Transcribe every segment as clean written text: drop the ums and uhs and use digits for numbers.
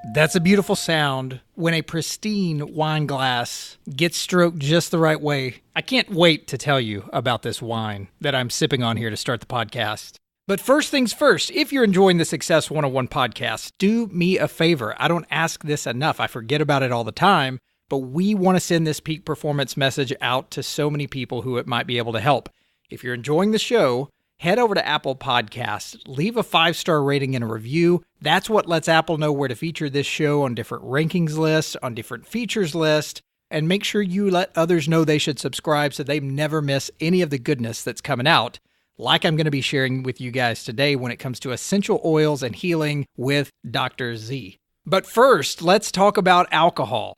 That's a beautiful sound when a pristine wine glass gets stroked just the right way. I can't wait to tell you about this wine that I'm sipping on here to start the podcast. But first things first, if you're enjoying the Success 101 podcast, do me a favor. I don't ask this enough. I forget about it all the time, but we want to send this peak performance message out to so many people who it might be able to help. If you're enjoying the show, head over to Apple Podcasts, leave a 5-star rating and a review. That's what lets Apple know where to feature this show on different rankings lists, on different features lists, and make sure you let others know they should subscribe so they never miss any of the goodness that's coming out, like I'm going to be sharing with you guys today when it comes to essential oils and healing with Dr. Z. But first, let's talk about alcohol.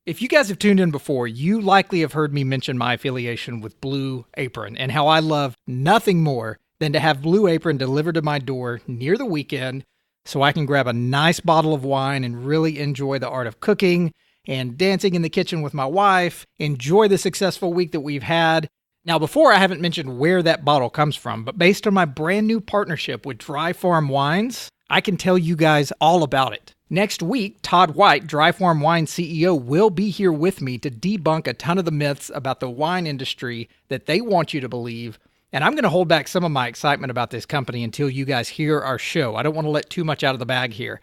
If you guys have tuned in before, you likely have heard me mention my affiliation with Blue Apron and how I love nothing more than to have Blue Apron delivered to my door near the weekend so I can grab a nice bottle of wine and really enjoy the art of cooking and dancing in the kitchen with my wife, enjoy the successful week that we've had. Now, before, I haven't mentioned where that bottle comes from, but based on my brand new partnership with Dry Farm Wines, I can tell you guys all about it. Next week, Todd White, Dry Farm Wine CEO, will be here with me to debunk a ton of the myths about the wine industry that they want you to believe. And I'm going to hold back some of my excitement about this company until you guys hear our show. I don't want to let too much out of the bag here.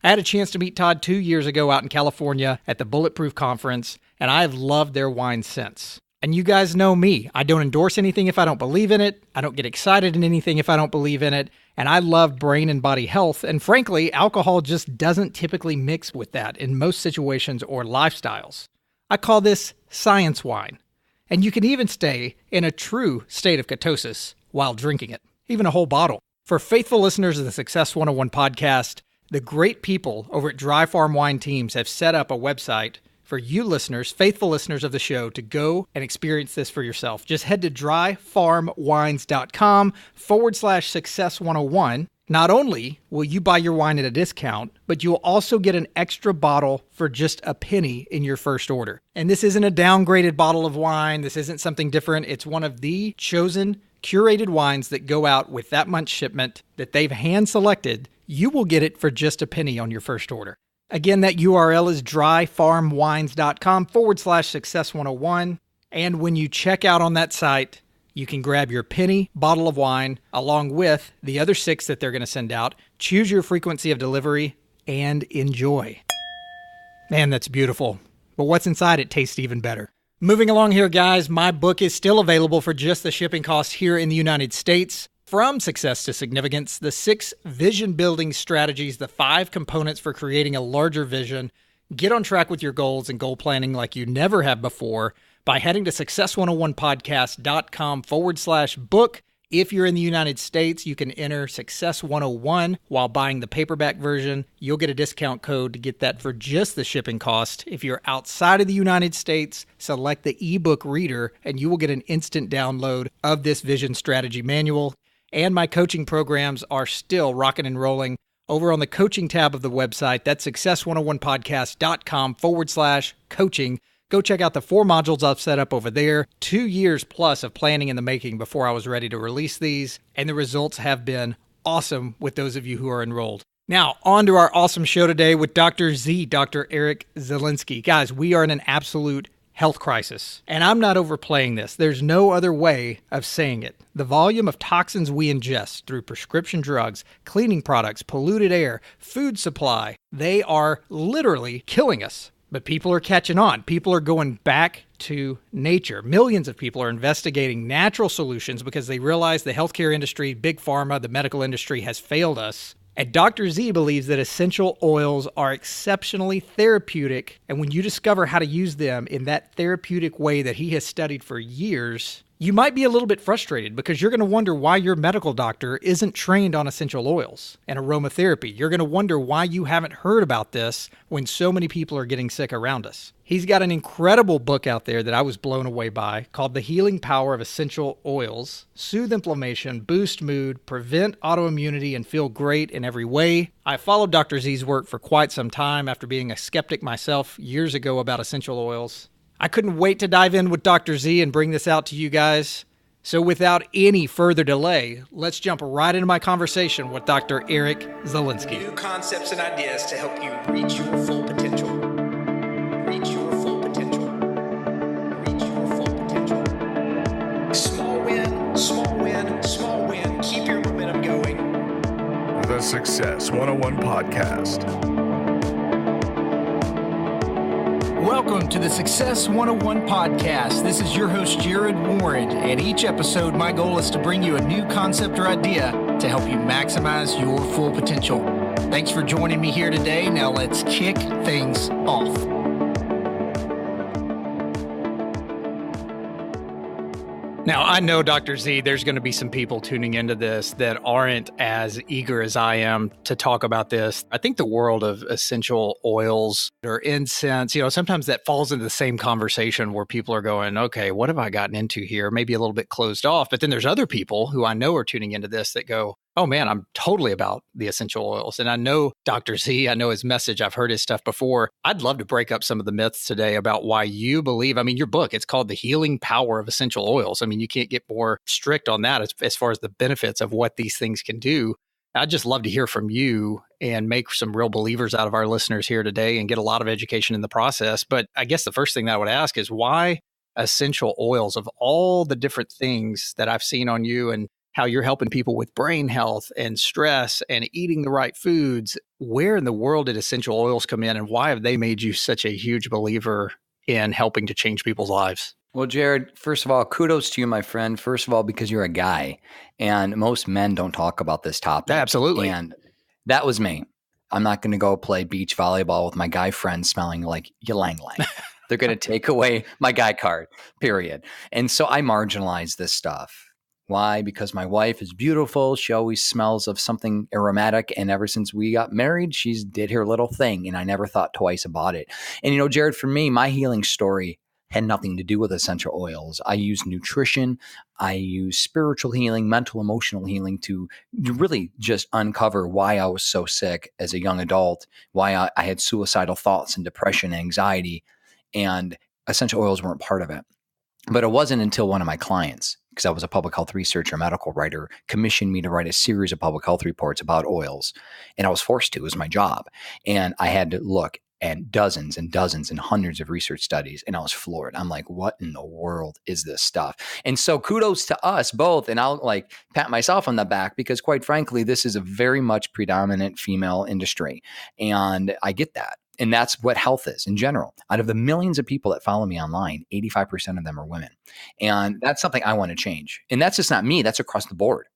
I had a chance to meet Todd 2 years ago out in California at the Bulletproof Conference, and I have loved their wine since. And you guys know me. I don't endorse anything if I don't believe in it. I don't get excited in anything if I don't believe in it. And I love brain and body health. And frankly, alcohol just doesn't typically mix with that in most situations or lifestyles. I call this science wine. And you can even stay in a true state of ketosis while drinking it, even a whole bottle. For faithful listeners of the Success 101 podcast, the great people over at Dry Farm Wine Teams have set up a website for you listeners, faithful listeners of the show, to go and experience this for yourself. Just head to dryfarmwines.com/success101. Not only will you buy your wine at a discount, but you'll also get an extra bottle for just a penny in your first order. And this isn't a downgraded bottle of wine. This isn't something different. It's one of the chosen, curated wines that go out with that month's shipment that they've hand-selected. You will get it for just a penny on your first order. Again, that URL is dryfarmwines.com/success101. And when you check out on that site, you can grab your penny bottle of wine along with the other 6 that they're going to send out. Choose your frequency of delivery and enjoy. Man, that's beautiful. But what's inside it tastes even better. Moving along here, guys, my book is still available for just the shipping cost here in the United States. From Success to Significance, the 6 vision building strategies, the 5 components for creating a larger vision. Get on track with your goals and goal planning like you never have before by heading to success101podcast.com/book. If you're in the United States, you can enter Success 101 while buying the paperback version. You'll get a discount code to get that for just the shipping cost. If you're outside of the United States, select the ebook reader and you will get an instant download of this vision strategy manual. And my coaching programs are still rocking and rolling over on the coaching tab of the website. That's success101podcast.com/coaching. Go check out the 4 modules I've set up over there. 2 years plus of planning in the making before I was ready to release these. And the results have been awesome with those of you who are enrolled. Now, on to our awesome show today with Dr. Z, Dr. Eric Zielinski. Guys, we are in an absolute health crisis. And I'm not overplaying this. There's no other way of saying it. The volume of toxins we ingest through prescription drugs, cleaning products, polluted air, food supply, they are literally killing us. But people are catching on. People are going back to nature. Millions of people are investigating natural solutions because they realize the healthcare industry, big pharma, the medical industry has failed us. And Dr. Z believes that essential oils are exceptionally therapeutic. And when you discover how to use them in that therapeutic way that he has studied for years, you might be a little bit frustrated because you're going to wonder why your medical doctor isn't trained on essential oils and aromatherapy. You're going to wonder why you haven't heard about this when so many people are getting sick around us. He's got an incredible book out there that I was blown away by called The Healing Power of Essential Oils. Soothe inflammation, boost mood, prevent autoimmunity, and feel great in every way. I followed Dr. Z's work for quite some time after being a skeptic myself years ago about essential oils. I couldn't wait to dive in with Dr. Z and bring this out to you guys. So without any further delay, let's jump right into my conversation with Dr. Eric Zielinski. New concepts and ideas to help you reach your full potential. Reach your full potential. Reach your full potential. Small win, small win, small win. Keep your momentum going. The Success 101 Podcast. Welcome to the Success 101 Podcast. This is your host, Jared Warren, and each episode, my goal is to bring you a new concept or idea to help you maximize your full potential. Thanks for joining me here today. Now let's kick things off. Now, I know, Dr. Z, there's going to be some people tuning into this that aren't as eager as I am to talk about this. I think the world of essential oils or incense, sometimes that falls into the same conversation where people are going, okay, what have I gotten into here? Maybe a little bit closed off. But then there's other people who I know are tuning into this that go, oh man, I'm totally about the essential oils. And I know Dr. Z, I know his message. I've heard his stuff before. I'd love to break up some of the myths today about why you believe, your book, it's called The Healing Power of Essential Oils. You can't get more strict on that as far as the benefits of what these things can do. I'd just love to hear from you and make some real believers out of our listeners here today and get a lot of education in the process. But I guess the first thing that I would ask is why essential oils of all the different things that I've seen on you and how you're helping people with brain health and stress and eating the right foods. Where in the world did essential oils come in and why have they made you such a huge believer in helping to change people's lives? Well, Jared, first of all, kudos to you, my friend. First of all, because you're a guy and most men don't talk about this topic. Absolutely. And that was me. I'm not going to go play beach volleyball with my guy friends smelling like ylang ylang. They're going to take away my guy card, period. And so I marginalize this stuff. Why? Because my wife is beautiful. She always smells of something aromatic. And ever since we got married, she's did her little thing. And I never thought twice about it. And Jared, for me, my healing story had nothing to do with essential oils. I use nutrition. I use spiritual healing, mental, emotional healing to really just uncover why I was so sick as a young adult, why I had suicidal thoughts and depression, anxiety, and essential oils weren't part of it. But it wasn't until one of my clients, because I was a public health researcher, medical writer, commissioned me to write a series of public health reports about oils. And I was forced to. It was my job. And I had to look at dozens and dozens and hundreds of research studies. And I was floored. I'm like, what in the world is this stuff? And so kudos to us both. And I'll pat myself on the back because quite frankly, this is a very much predominant female industry. And I get that. And that's what health is in general. Out of the millions of people that follow me online, 85% of them are women. And that's something I want to change. And that's just not me. That's across the board.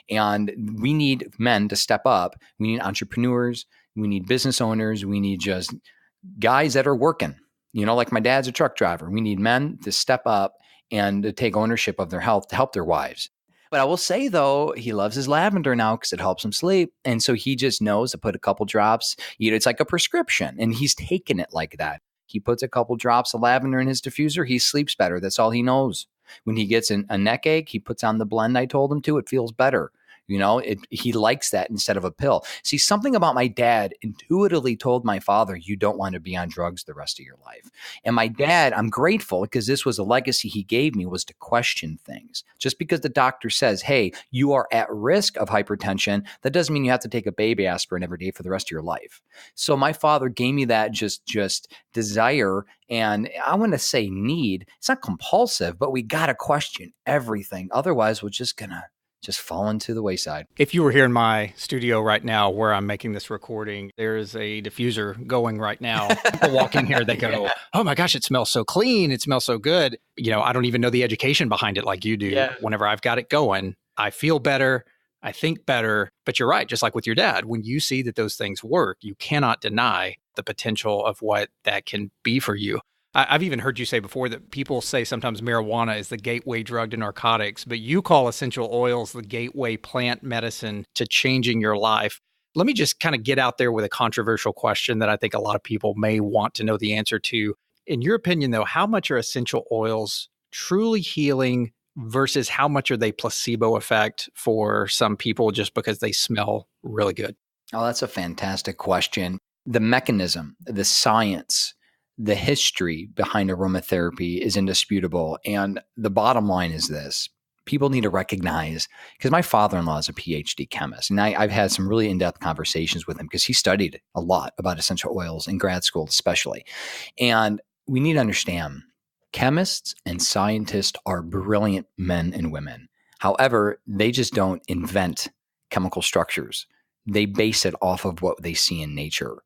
And we need men to step up. We need entrepreneurs. We need business owners. We need just guys that are working. Like my dad's a truck driver. We need men to step up and to take ownership of their health to help their wives. But I will say, though, he loves his lavender now because it helps him sleep. And so he just knows to put a couple drops. It's like a prescription. And he's taken it like that. He puts a couple drops of lavender in his diffuser. He sleeps better. That's all he knows. When he gets a neck ache, he puts on the blend I told him to. It feels better. He likes that instead of a pill. See, something about my dad intuitively told my father, you don't want to be on drugs the rest of your life. And my dad, I'm grateful because this was a legacy he gave me, was to question things. Just because the doctor says, hey, you are at risk of hypertension, that doesn't mean you have to take a baby aspirin every day for the rest of your life. So my father gave me that just desire, and I want to say need. It's not compulsive, but we got to question everything. Otherwise, we're just going to fall into the wayside. If you were here in my studio right now where I'm making this recording, there's a diffuser going right now. People walking here, they go, oh my gosh, it smells so clean. It smells so good. I don't even know the education behind it like you do. Yeah. Whenever I've got it going, I feel better. I think better. But you're right. Just like with your dad, when you see that those things work, you cannot deny the potential of what that can be for you. I've even heard you say before that people say sometimes marijuana is the gateway drug to narcotics, but you call essential oils the gateway plant medicine to changing your life. Let me just kind of get out there with a controversial question that I think a lot of people may want to know the answer to. In your opinion, though, how much are essential oils truly healing versus how much are they placebo effect for some people just because they smell really good? Oh, that's a fantastic question. The mechanism, the science, the history behind aromatherapy is indisputable. And the bottom line is this. People need to recognize, because my father-in-law is a PhD chemist, and I've had some really in-depth conversations with him because he studied a lot about essential oils in grad school especially. And we need to understand, chemists and scientists are brilliant men and women. However, they just don't invent chemical structures. They base it off of what they see in nature.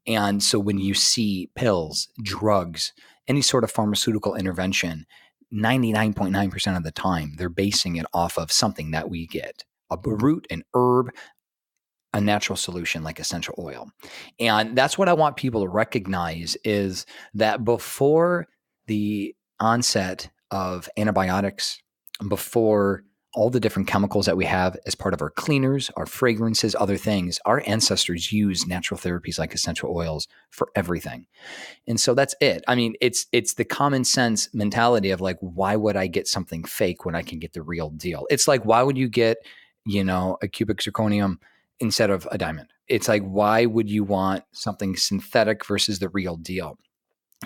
And so when you see pills, drugs, any sort of pharmaceutical intervention, 99.9% of the time, they're basing it off of something that we get, a root, an herb, a natural solution like essential oil. And that's what I want people to recognize, is that before the onset of antibiotics, before all the different chemicals that we have as part of our cleaners, our fragrances, other things, our ancestors used natural therapies like essential oils for everything. And so that's it. I mean, it's the common sense mentality of like, why would I get something fake when I can get the real deal? It's like, why would you get, a cubic zirconium instead of a diamond? It's like, why would you want something synthetic versus the real deal?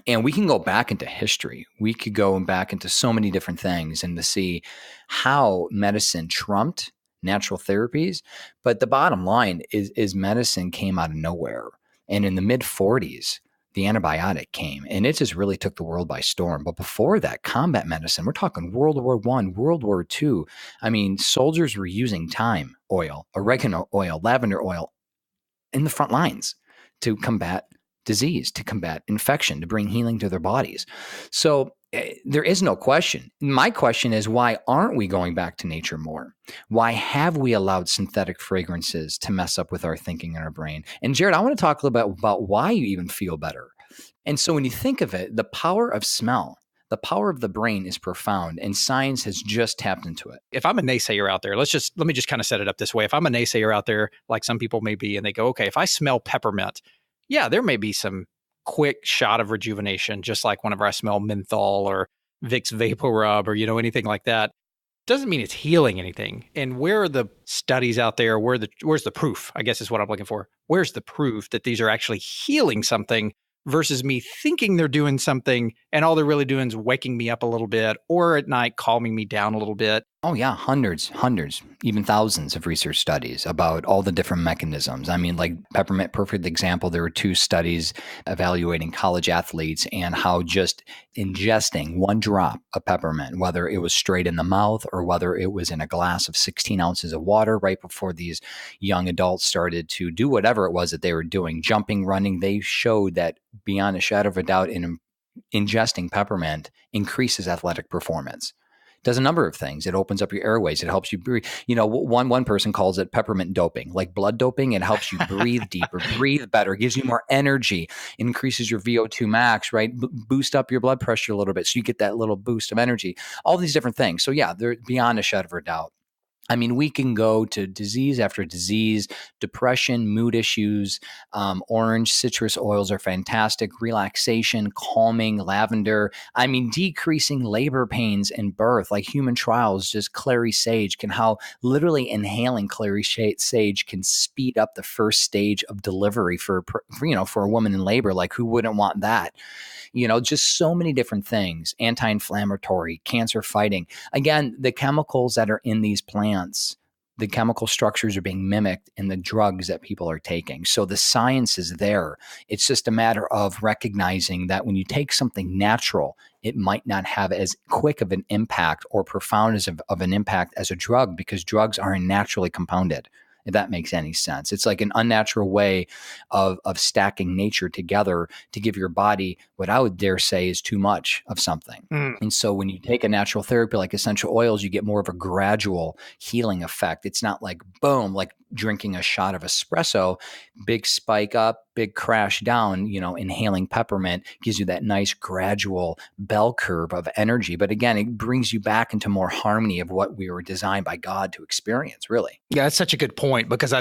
And we can go back into history. We could go back into so many different things and to see how medicine trumped natural therapies. But the bottom line is medicine came out of nowhere. And in the mid 40s, the antibiotic came, and it just really took the world by storm. But before that, combat medicine, we're talking World War I, World War II. I mean, soldiers were using thyme oil, oregano oil, lavender oil in the front lines to combat disease, to combat infection, to bring healing to their bodies. So there is no question. My question is, why aren't we going back to nature more? Why have we allowed synthetic fragrances to mess up with our thinking and our brain? And Jared, I want to talk a little bit about why you even feel better. And so when you think of it, the power of smell, the power of the brain is profound, and science has just tapped into it. If I'm a naysayer out there, let me just kind of set it up this way. If I'm a naysayer out there, like some people may be, and they go, okay, if I smell peppermint, yeah, there may be some quick shot of rejuvenation, just like whenever I smell menthol or Vicks Vapor Rub or, anything like that. Doesn't mean it's healing anything. And where are the studies out there? Where's the proof? I guess is what I'm looking for. Where's the proof that these are actually healing something versus me thinking they're doing something and all they're really doing is waking me up a little bit, or at night calming me down a little bit? Oh yeah, hundreds, even thousands of research studies about all the different mechanisms. I mean, like peppermint, perfect example. There were 2 studies evaluating college athletes and how just ingesting 1 drop of peppermint, whether it was straight in the mouth or whether it was in a glass of 16 ounces of water right before these young adults started to do whatever it was that they were doing, jumping, running, they showed that beyond a shadow of a doubt, ingesting peppermint increases athletic performance. Does a number of things. It opens up your airways. It helps you breathe. One person calls it peppermint doping, like blood doping. It helps you breathe deeper, breathe better, gives you more energy, increases your VO2 max, right? Boost up your blood pressure a little bit so you get that little boost of energy. All these different things. So yeah, they're beyond a shadow of a doubt. I mean, we can go to disease after disease, depression, mood issues. Orange, citrus oils are fantastic. Relaxation, calming, lavender. I mean, decreasing labor pains in birth, like human trials, just clary sage how literally inhaling clary sage can speed up the first stage of delivery for a woman in labor. Like, who wouldn't want that? Just so many different things, anti-inflammatory, cancer fighting. Again, the chemicals that are in these plants, the chemical structures are being mimicked in the drugs that people are taking. So the science is there. It's just a matter of recognizing that when you take something natural, it might not have as quick of an impact or profound of an impact as a drug, because drugs aren't naturally compounded, if that makes any sense. It's like an unnatural way of stacking nature together to give your body what I would dare say is too much of something. And so when you take a natural therapy like essential oils, you get more of a gradual healing effect. It's not like boom, like drinking a shot of espresso, big spike up, big crash down. Inhaling peppermint gives you that nice gradual bell curve of energy. But again, it brings you back into more harmony of what we were designed by God to experience, really. Yeah, that's such a good point, because I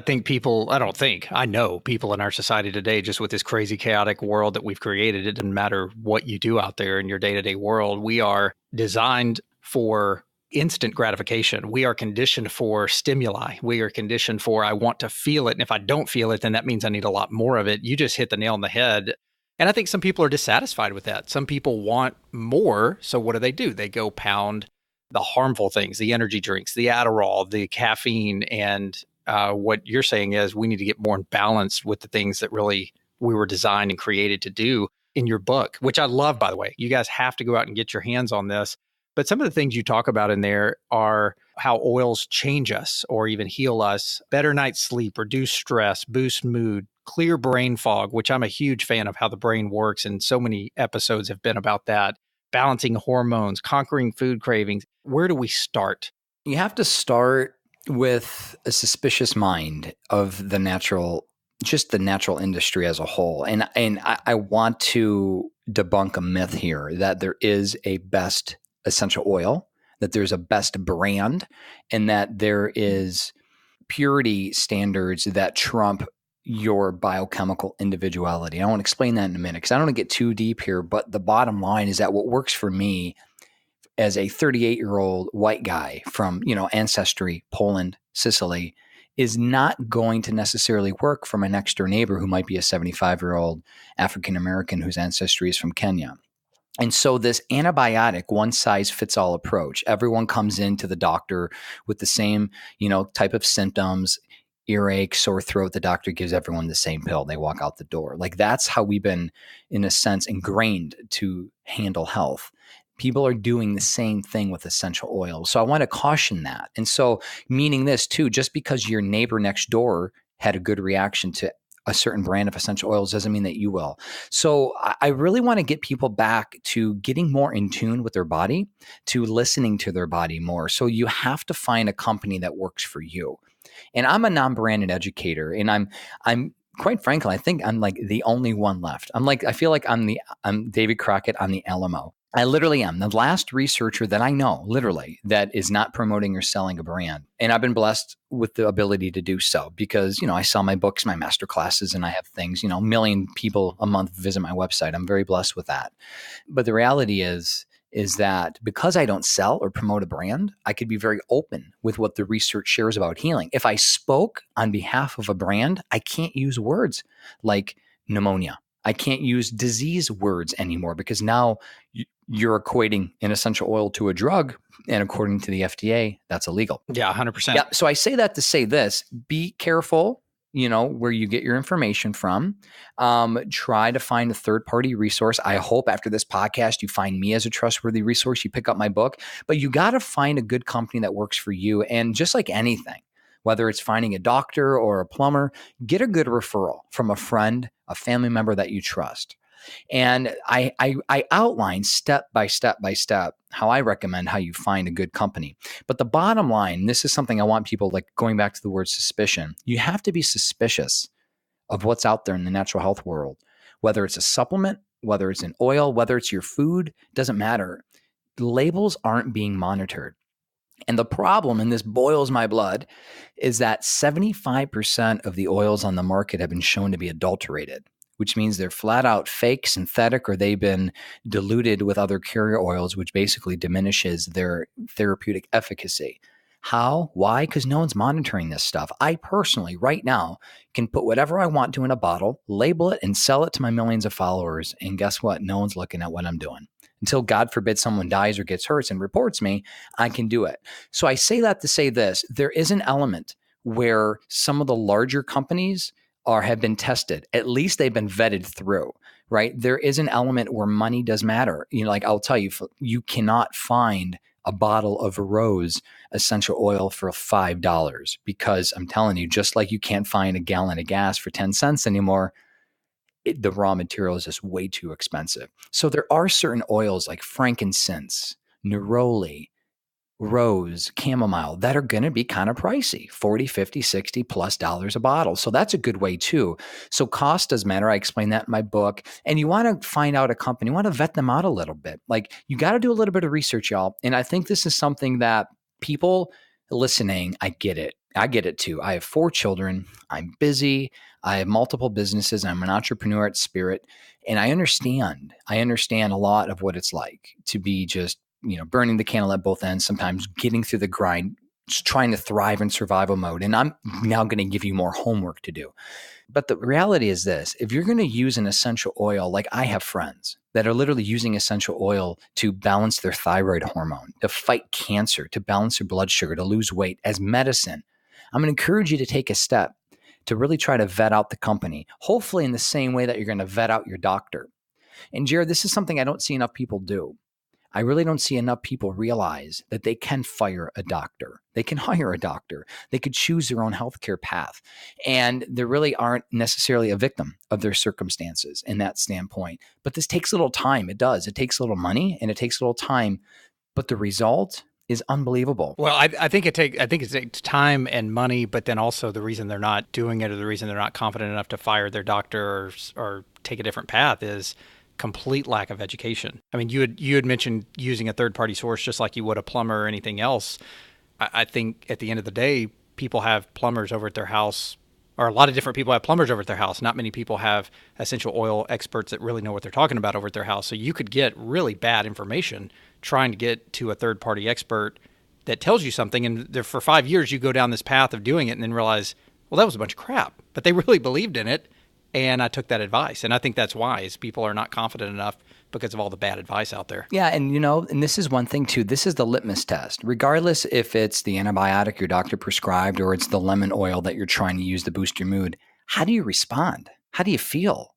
know people in our society today, just with this crazy chaotic world that we've created, it doesn't matter what you do out there in your day-to-day world. We are designed for instant gratification. We are conditioned for stimuli. We are conditioned for, I want to feel it. And if I don't feel it, then that means I need a lot more of it. You just hit the nail on the head. And I think some people are dissatisfied with that. Some people want more. So what do? They go pound the harmful things, the energy drinks, the Adderall, the caffeine. And what you're saying is we need to get more in balance with the things that really we were designed and created to do in your book, which I love, by the way. You guys have to go out and get your hands on this. But some of the things you talk about in there are how oils change us or even heal us, better night's sleep, reduce stress, boost mood, clear brain fog, which I'm a huge fan of how the brain works. And so many episodes have been about that, balancing hormones, conquering food cravings. Where do we start? You have to start with a suspicious mind of the natural, just the natural industry as a whole. And I want to debunk a myth here that there is a best essential oil, that there's a best brand, and that there is purity standards that trump your biochemical individuality. I want to explain that in a minute because I don't want to get too deep here, but the bottom line is that what works for me as a 38-year-old white guy from, ancestry, Poland, Sicily, is not going to necessarily work for my next door neighbor who might be a 75-year-old African-American whose ancestry is from Kenya. And so this antibiotic one size fits all approach, everyone comes into the doctor with the same, type of symptoms, earache, sore throat. The doctor gives everyone the same pill. They walk out the door. Like that's how we've been, in a sense, ingrained to handle health. People are doing the same thing with essential oils. So I want to caution that. And so meaning this too, just because your neighbor next door had a good reaction to a certain brand of essential oils doesn't mean that you will. So I really want to get people back to getting more in tune with their body, to listening to their body more. So you have to find a company that works for you. And I'm a non-branded educator, and I'm quite frankly, I think I'm like the only one left. I feel like I'm David Crockett on the Alamo. I literally am the last researcher that I know, literally, that is not promoting or selling a brand. And I've been blessed with the ability to do so because, I sell my books, my master classes, and I have things, a million people a month visit my website. I'm very blessed with that. But the reality is that because I don't sell or promote a brand, I could be very open with what the research shares about healing. If I spoke on behalf of a brand, I can't use words like pneumonia. I can't use disease words anymore because now you're equating an essential oil to a drug. And according to the FDA, that's illegal. Yeah, 100%. Yeah. So I say that to say this, be careful, where you get your information from. Try to find a third-party resource. I hope after this podcast, you find me as a trustworthy resource. You pick up my book, but you got to find a good company that works for you. And just like anything, whether it's finding a doctor or a plumber, get a good referral from a friend, a family member that you trust. And I outline step by step how I recommend how you find a good company. But the bottom line, this is something I want people, like going back to the word suspicion, you have to be suspicious of what's out there in the natural health world, whether it's a supplement, whether it's an oil, whether it's your food, doesn't matter. Labels aren't being monitored. And the problem, and this boils my blood, is that 75% of the oils on the market have been shown to be adulterated, which means they're flat out fake, synthetic, or they've been diluted with other carrier oils, which basically diminishes their therapeutic efficacy. How? Why? Because no one's monitoring this stuff. I personally, right now, can put whatever I want to in a bottle, label it, and sell it to my millions of followers. And guess what? No one's looking at what I'm doing. Until, God forbid, someone dies or gets hurt and reports me, I can do it. So I say that to say this. There is an element where some of the larger companies have been tested. At least they've been vetted through, right? There is an element where money does matter. Like I'll tell you, you cannot find a bottle of rose essential oil for $5 because I'm telling you, just like you can't find a gallon of gas for 10 cents anymore, the raw material is just way too expensive. So there are certain oils like frankincense, neroli, rose, chamomile that are going to be kind of pricey, $40, $50, $60 plus a bottle. So that's a good way too. So cost does matter. I explain that in my book. And you want to find out a company, you want to vet them out a little bit. Like you got to do a little bit of research, y'all. And I think this is something that people listening, I get it. I get it too. I have 4 children. I'm busy. I have multiple businesses. I'm an entrepreneur at spirit. And I understand a lot of what it's like to be just, burning the candle at both ends, sometimes getting through the grind, just trying to thrive in survival mode. And I'm now going to give you more homework to do. But the reality is this, if you're going to use an essential oil, like I have friends that are literally using essential oil to balance their thyroid hormone, to fight cancer, to balance their blood sugar, to lose weight as medicine, I'm going to encourage you to take a step to really try to vet out the company, hopefully in the same way that you're going to vet out your doctor. And Jared, this is something I don't see enough people do. I really don't see enough people realize that they can fire a doctor. They can hire a doctor. They could choose their own healthcare path. And they really aren't necessarily a victim of their circumstances in that standpoint. But this takes a little time. It does. It takes a little money and it takes a little time. But the result is unbelievable. Well, I think it takes time and money, but then also the reason they're not doing it or the reason they're not confident enough to fire their doctor or take a different path is complete lack of education. I mean, you had mentioned using a third-party source just like you would a plumber or anything else. I think at the end of the day, people have plumbers over at their house, or a lot of different people have plumbers over at their house. Not many people have essential oil experts that really know what they're talking about over at their house. So you could get really bad information trying to get to a third-party expert that tells you something. And for 5 years, you go down this path of doing it and then realize, well, that was a bunch of crap. But they really believed in it. And I took that advice. And I think that's why is people are not confident enough because of all the bad advice out there. Yeah. And and this is one thing too. This is the litmus test. Regardless if it's the antibiotic your doctor prescribed or it's the lemon oil that you're trying to use to boost your mood, how do you respond? How do you feel?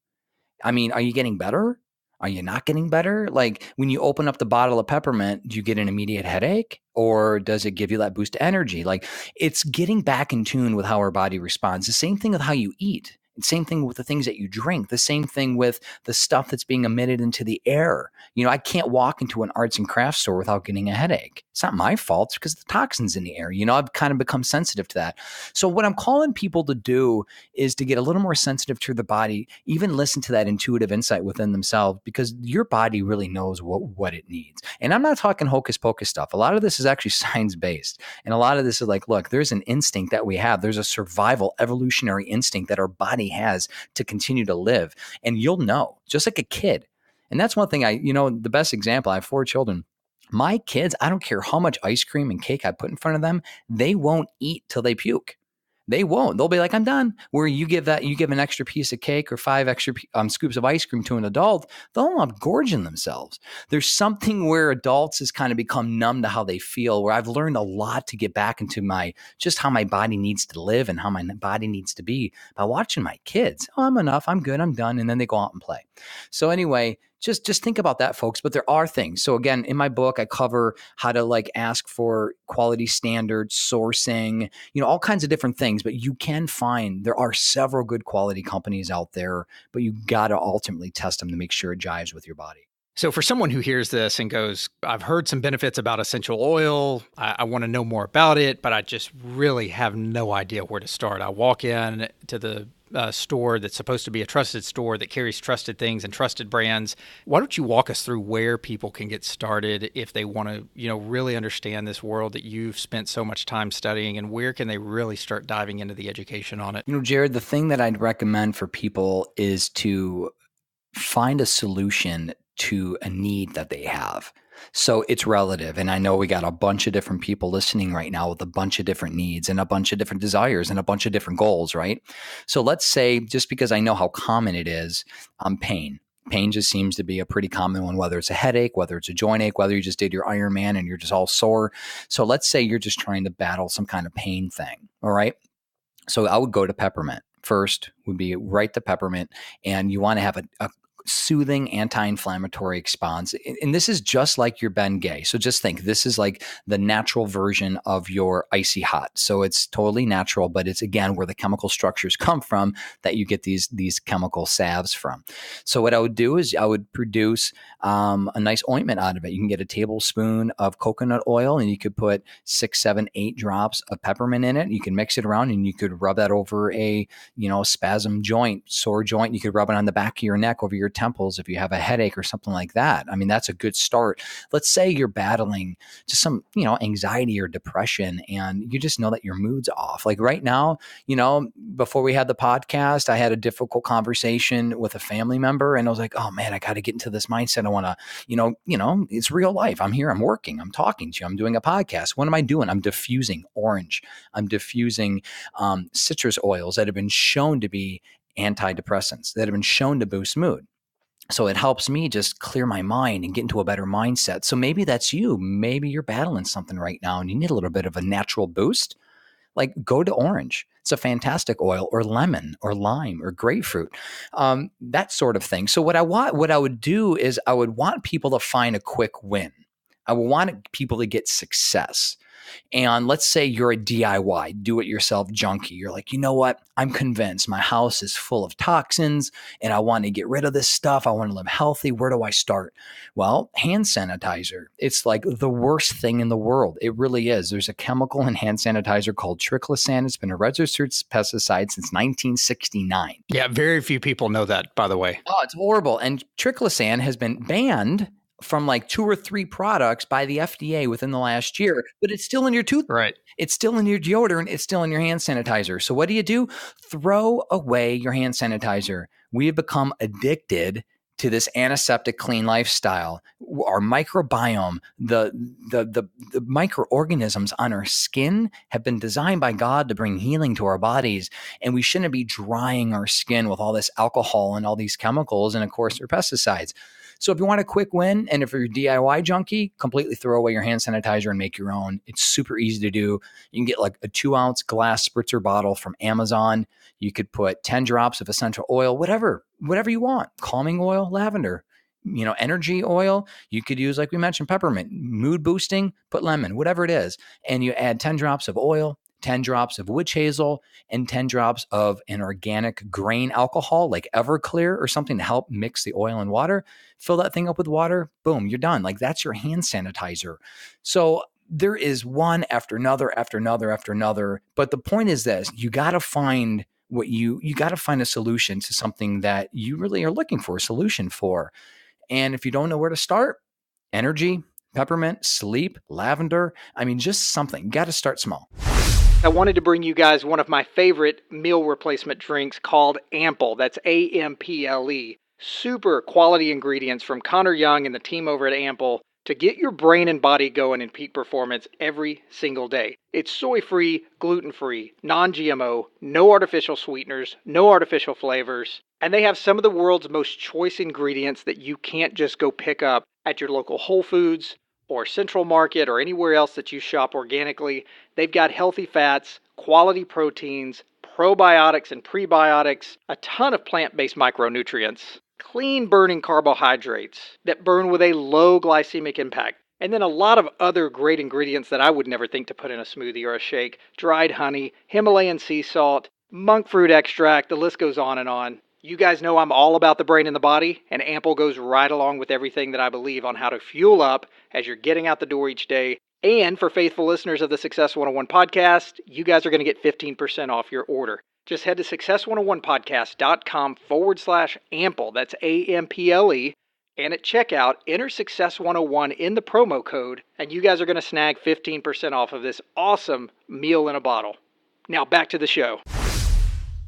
I mean, are you getting better? Are you not getting better? Like when you open up the bottle of peppermint, do you get an immediate headache or does it give you that boost of energy? Like it's getting back in tune with how our body responds. The same thing with how you eat. Same thing with the things that you drink, the same thing with the stuff that's being emitted into the air. I can't walk into an arts and crafts store without getting a headache. It's not my fault. It's because the toxins in the air. I've kind of become sensitive to that. So what I'm calling people to do is to get a little more sensitive to the body, even listen to that intuitive insight within themselves, because your body really knows what it needs. And I'm not talking hocus pocus stuff. A lot of this is actually science-based. And a lot of this is like, look, there's an instinct that we have. There's a survival evolutionary instinct that our body has to continue to live. And you'll know, just like a kid. And that's one thing the best example, I have 4 children. My kids, I don't care how much ice cream and cake I put in front of them, they won't eat till they puke. They won't. They'll be like, I'm done. Where you give an extra piece of cake or 5 extra scoops of ice cream to an adult, they'll end up gorging themselves. There's something where adults has kind of become numb to how they feel, where I've learned a lot to get back into just how my body needs to live and how my body needs to be by watching my kids. Oh, I'm enough. I'm good. I'm done. And then they go out and play. So anyway, just think about that, folks. But there are things. So again, in my book, I cover how to ask for quality standards, sourcing, all kinds of different things. But you can find there are several good quality companies out there, but you got to ultimately test them to make sure it jives with your body. So for someone who hears this and goes, I've heard some benefits about essential oil. I want to know more about it, but I just really have no idea where to start. I walk in to the store that's supposed to be a trusted store that carries trusted things and trusted brands. Why don't you walk us through where people can get started if they want to, really understand this world that you've spent so much time studying, and where can they really start diving into the education on it? Jared, the thing that I'd recommend for people is to find a solution to a need that they have. So it's relative. And I know we got a bunch of different people listening right now with a bunch of different needs and a bunch of different desires and a bunch of different goals, right? So let's say, just because I know how common it is, pain. Pain just seems to be a pretty common one, whether it's a headache, whether it's a joint ache, whether you just did your Ironman and you're just all sore. So let's say you're just trying to battle some kind of pain thing. All right. So I would go to peppermint. First would be right to peppermint, and you want to have a soothing anti-inflammatory response. And this is just like your Bengay. So just think, this is like the natural version of your icy hot. So it's totally natural, but it's again where the chemical structures come from that you get these chemical salves from. So what I would do is I would produce a nice ointment out of it. You can get a tablespoon of coconut oil and you could put 6, 7, 8 drops of peppermint in it. You can mix it around and you could rub that over a spasm joint, sore joint. You could rub it on the back of your neck, over your temples if you have a headache or something like that. I mean, that's a good start. Let's say you're battling just some, anxiety or depression, and you just know that your mood's off. Like right now, before we had the podcast, I had a difficult conversation with a family member, and I was like, oh man, I got to get into this mindset. I want to, it's real life. I'm here, I'm working, I'm talking to you, I'm doing a podcast. What am I doing? I'm diffusing orange. I'm diffusing citrus oils that have been shown to be antidepressants, that have been shown to boost mood. So it helps me just clear my mind and get into a better mindset. So maybe that's you. Maybe you're battling something right now and you need a little bit of a natural boost. Like go to orange. It's a fantastic oil, or lemon or lime or grapefruit, that sort of thing. So what I would do is I would want people to find a quick win. I would want people to get success. And let's say you're a DIY, do-it-yourself junkie. You're like, you know what? I'm convinced my house is full of toxins and I want to get rid of this stuff. I want to live healthy. Where do I start? Well, hand sanitizer. It's like the worst thing in the world. It really is. There's a chemical in hand sanitizer called triclosan. It's been a registered pesticide since 1969. Yeah, very few people know that, by the way. Oh, it's horrible. And triclosan has been banned from like 2 or 3 products by the FDA within the last year, but it's still in your toothpaste. Right. It's still in your deodorant. It's still in your hand sanitizer. So what do? Throw away your hand sanitizer. We have become addicted to this antiseptic clean lifestyle. Our microbiome, the microorganisms on our skin have been designed by God to bring healing to our bodies. And we shouldn't be drying our skin with all this alcohol and all these chemicals. And of course, they're pesticides. So if you want a quick win, and if you're a DIY junkie, completely throw away your hand sanitizer and make your own. It's super easy to do. You can get like a 2-ounce glass spritzer bottle from Amazon. You could put 10 drops of essential oil, whatever you want. Calming oil, lavender, energy oil. You could use, like we mentioned, peppermint. Mood boosting, put lemon, whatever it is. And you add 10 drops of oil, 10 drops of witch hazel, and 10 drops of an organic grain alcohol like Everclear or something to help mix the oil and water. Fill that thing up with water. Boom, you're done. Like that's your hand sanitizer. So there is one after another, after another, after another. But the point is this, you got to find you got to find a solution to something that you really are looking for a solution for. And if you don't know where to start, energy, peppermint, sleep, lavender, just something. You got to start small. I wanted to bring you guys one of my favorite meal replacement drinks called Ample. That's AMPLE. Super quality ingredients from Connor Young and the team over at Ample to get your brain and body going in peak performance every single day. It's soy-free, gluten-free, non-GMO, no artificial sweeteners, no artificial flavors, and they have some of the world's most choice ingredients that you can't just go pick up at your local Whole Foods or Central Market or anywhere else that you shop organically. They've got healthy fats, quality proteins, probiotics and prebiotics, a ton of plant-based micronutrients, clean burning carbohydrates that burn with a low glycemic impact, and then a lot of other great ingredients that I would never think to put in a smoothie or a shake. Dried honey, Himalayan sea salt, monk fruit extract, the list goes on and on. You guys know I'm all about the brain and the body, and Ample goes right along with everything that I believe on how to fuel up as you're getting out the door each day. And for faithful listeners of the Success 101 podcast, you guys are going to get 15% off your order. Just head to success101podcast.com/ample. That's AMPLE. And at checkout, enter Success 101 in the promo code, and you guys are going to snag 15% off of this awesome meal in a bottle. Now back to the show.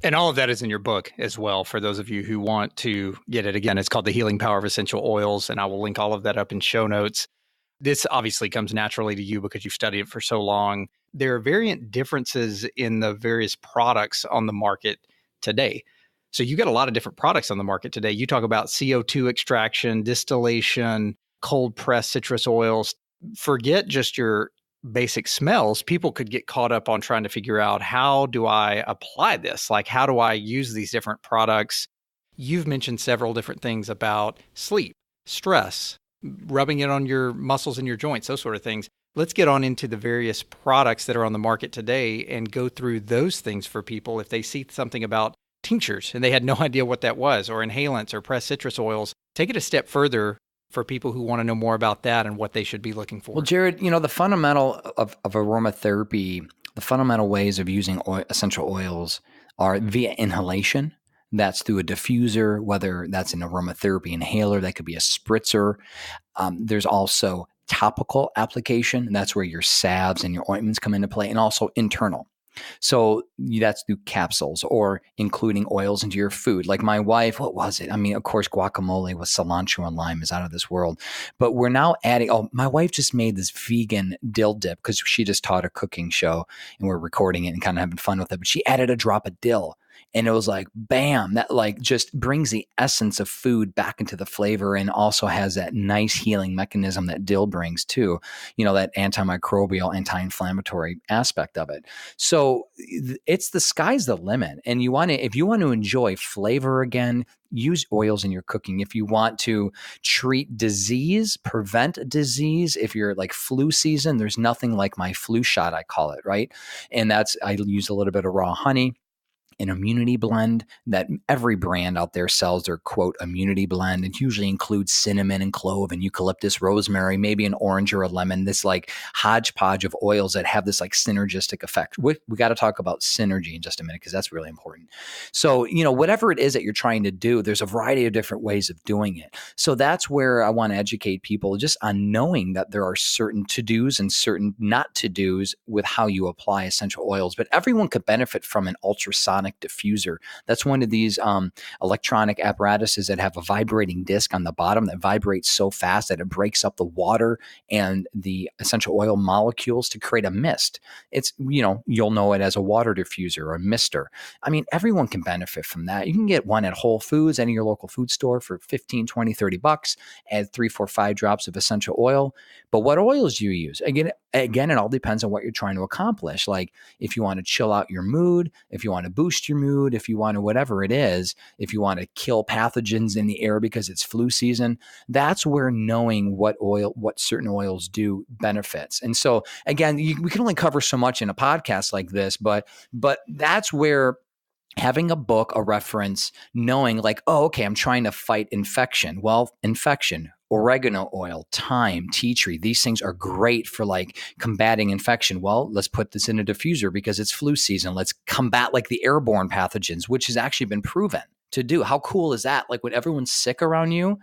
And all of that is in your book as well, for those of you who want to get it. Again, it's called The Healing Power of Essential Oils, and I will link all of that up in show notes. This obviously comes naturally to you because you've studied it for so long. There are variant differences in the various products on the market today. So you got a lot of different products on the market today. You talk about CO2 extraction, distillation, cold pressed citrus oils. Forget just your basic smells. People could get caught up on trying to figure out, how do I apply this? Like, how do I use these different products? You've mentioned several different things about sleep, stress, rubbing it on your muscles and your joints, those sort of things. Let's get on into the various products that are on the market today and go through those things for people if they see something about tinctures and they had no idea what that was, or inhalants or pressed citrus oils. Take it a step further for people who want to know more about that and what they should be looking for. Well, Jared, the fundamental of aromatherapy, the fundamental ways of using essential oils are via inhalation. That's through a diffuser, whether that's an aromatherapy inhaler, that could be a spritzer. There's also topical application, and that's where your salves and your ointments come into play, and also internal. So that's through capsules or including oils into your food. Like my wife, what was it? I mean, of course, guacamole with cilantro and lime is out of this world. But we're now adding, my wife just made this vegan dill dip because she just taught a cooking show and we're recording it and kind of having fun with it. But she added a drop of dill. And it was like, bam, that like just brings the essence of food back into the flavor and also has that nice healing mechanism that dill brings too, that antimicrobial, anti-inflammatory aspect of it. So it's the sky's the limit. And if you want to enjoy flavor again, use oils in your cooking. If you want to treat disease, prevent disease, if you're like flu season, there's nothing like my flu shot, I call it, right? And I use a little bit of raw honey, an immunity blend that every brand out there sells their quote immunity blend. It usually includes cinnamon and clove and eucalyptus, rosemary, maybe an orange or a lemon, this like hodgepodge of oils that have this like synergistic effect. We got to talk about synergy in just a minute because that's really important. So, whatever it is that you're trying to do, there's a variety of different ways of doing it. So that's where I want to educate people just on knowing that there are certain to-dos and certain not to-dos with how you apply essential oils, but everyone could benefit from an ultrasonic diffuser. That's one of these electronic apparatuses that have a vibrating disc on the bottom that vibrates so fast that it breaks up the water and the essential oil molecules to create a mist. It's, you'll know it as a water diffuser or a mister. I mean, everyone can benefit from that. You can get one at Whole Foods, any of your local food store for 15, 20, 30 bucks, add 3, 4, 5 drops of essential oil. But what oils do you use? Again, it all depends on what you're trying to accomplish. Like if you want to chill out your mood, if you want to boost your mood, if you want to, whatever it is, if you want to kill pathogens in the air because it's flu season, that's where knowing what certain oils do benefits. And so again, we can only cover so much in a podcast like this, but that's where having a book, a reference, knowing like, oh, okay, I'm trying to fight infection. Well, infection, oregano oil, thyme, tea tree, these things are great for like combating infection. Well, let's put this in a diffuser because it's flu season. Let's combat like the airborne pathogens, which has actually been proven to do. How cool is that? Like when everyone's sick around you,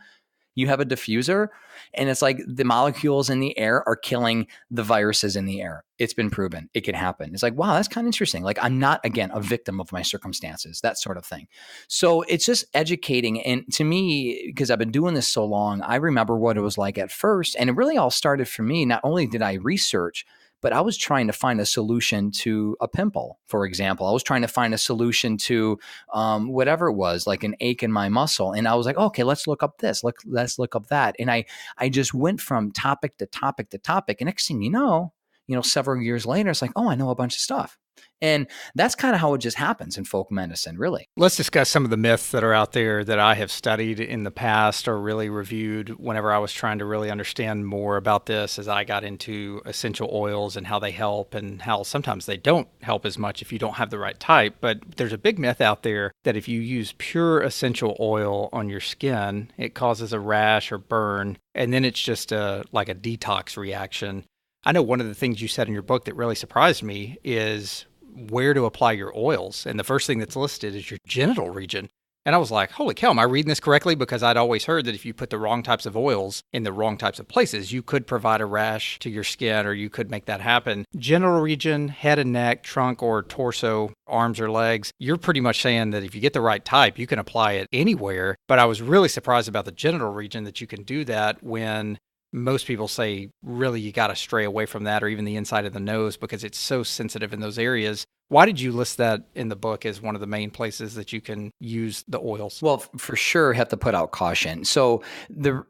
you have a diffuser and it's like the molecules in the air are killing the viruses in the air. It's been proven. It can happen. It's like, wow, that's kind of interesting. Like I'm not, again, a victim of my circumstances, that sort of thing. So it's just educating. And to me, because I've been doing this so long, I remember what it was like at first. And it really all started for me. Not only did I research, but I was trying to find a solution to a pimple, for example. I was trying to find a solution to whatever it was, like an ache in my muscle. And I was like, okay, let's look up this. Let's look up that. And I just went from topic to topic to topic. And next thing you know, several years later, it's like, oh, I know a bunch of stuff. And that's kind of how it just happens in folk medicine, really. Let's discuss some of the myths that are out there that I have studied in the past or really reviewed whenever I was trying to really understand more about this as I got into essential oils and how they help and how sometimes they don't help as much if you don't have the right type. But there's a big myth out there that if you use pure essential oil on your skin, it causes a rash or burn, and then it's just like a detox reaction. I know one of the things you said in your book that really surprised me is where to apply your oils. And the first thing that's listed is your genital region. And I was like, holy cow, am I reading this correctly? Because I'd always heard that if you put the wrong types of oils in the wrong types of places, you could provide a rash to your skin or you could make that happen. Genital region, head and neck, trunk or torso, arms or legs, you're pretty much saying that if you get the right type, you can apply it anywhere. But I was really surprised about the genital region that you can do that when most people say, really, you got to stray away from that or even the inside of the nose because it's so sensitive in those areas. Why did you list that in the book as one of the main places that you can use the oils? Well, for sure, have to put out caution. So the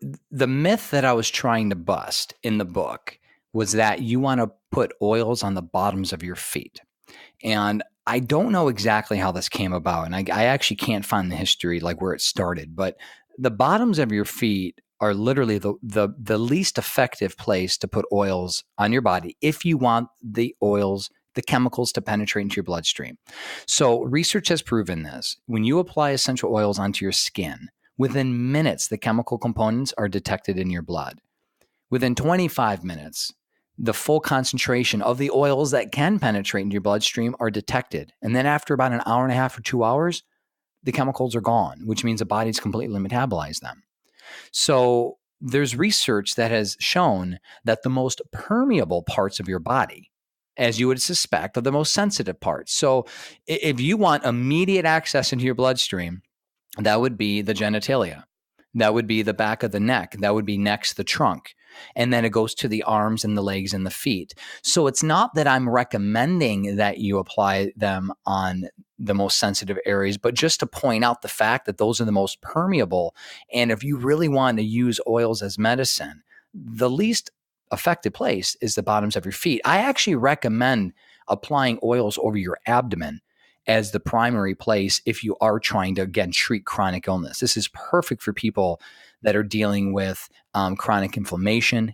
myth that I was trying to bust in the book was that you want to put oils on the bottoms of your feet. And I don't know exactly how this came about. And I actually can't find the history, like where it started. But the bottoms of your feet are literally the least effective place to put oils on your body if you want the oils, the chemicals to penetrate into your bloodstream. So research has proven this. When you apply essential oils onto your skin, within minutes, the chemical components are detected in your blood. Within 25 minutes, the full concentration of the oils that can penetrate into your bloodstream are detected. And then after about an hour and a half or 2 hours, the chemicals are gone, which means the body's completely metabolized them. So there's research that has shown that the most permeable parts of your body, as you would suspect, are the most sensitive parts. So if you want immediate access into your bloodstream, that would be the genitalia. That would be the back of the neck. That would be next the trunk. And then it goes to the arms and the legs and the feet. So it's not that I'm recommending that you apply them on the most sensitive areas, but just to point out the fact that those are the most permeable. And if you really want to use oils as medicine, the least affected place is the bottoms of your feet. I actually recommend applying oils over your abdomen as the primary place if you are trying to, again, treat chronic illness. This is perfect for people that are dealing with chronic inflammation,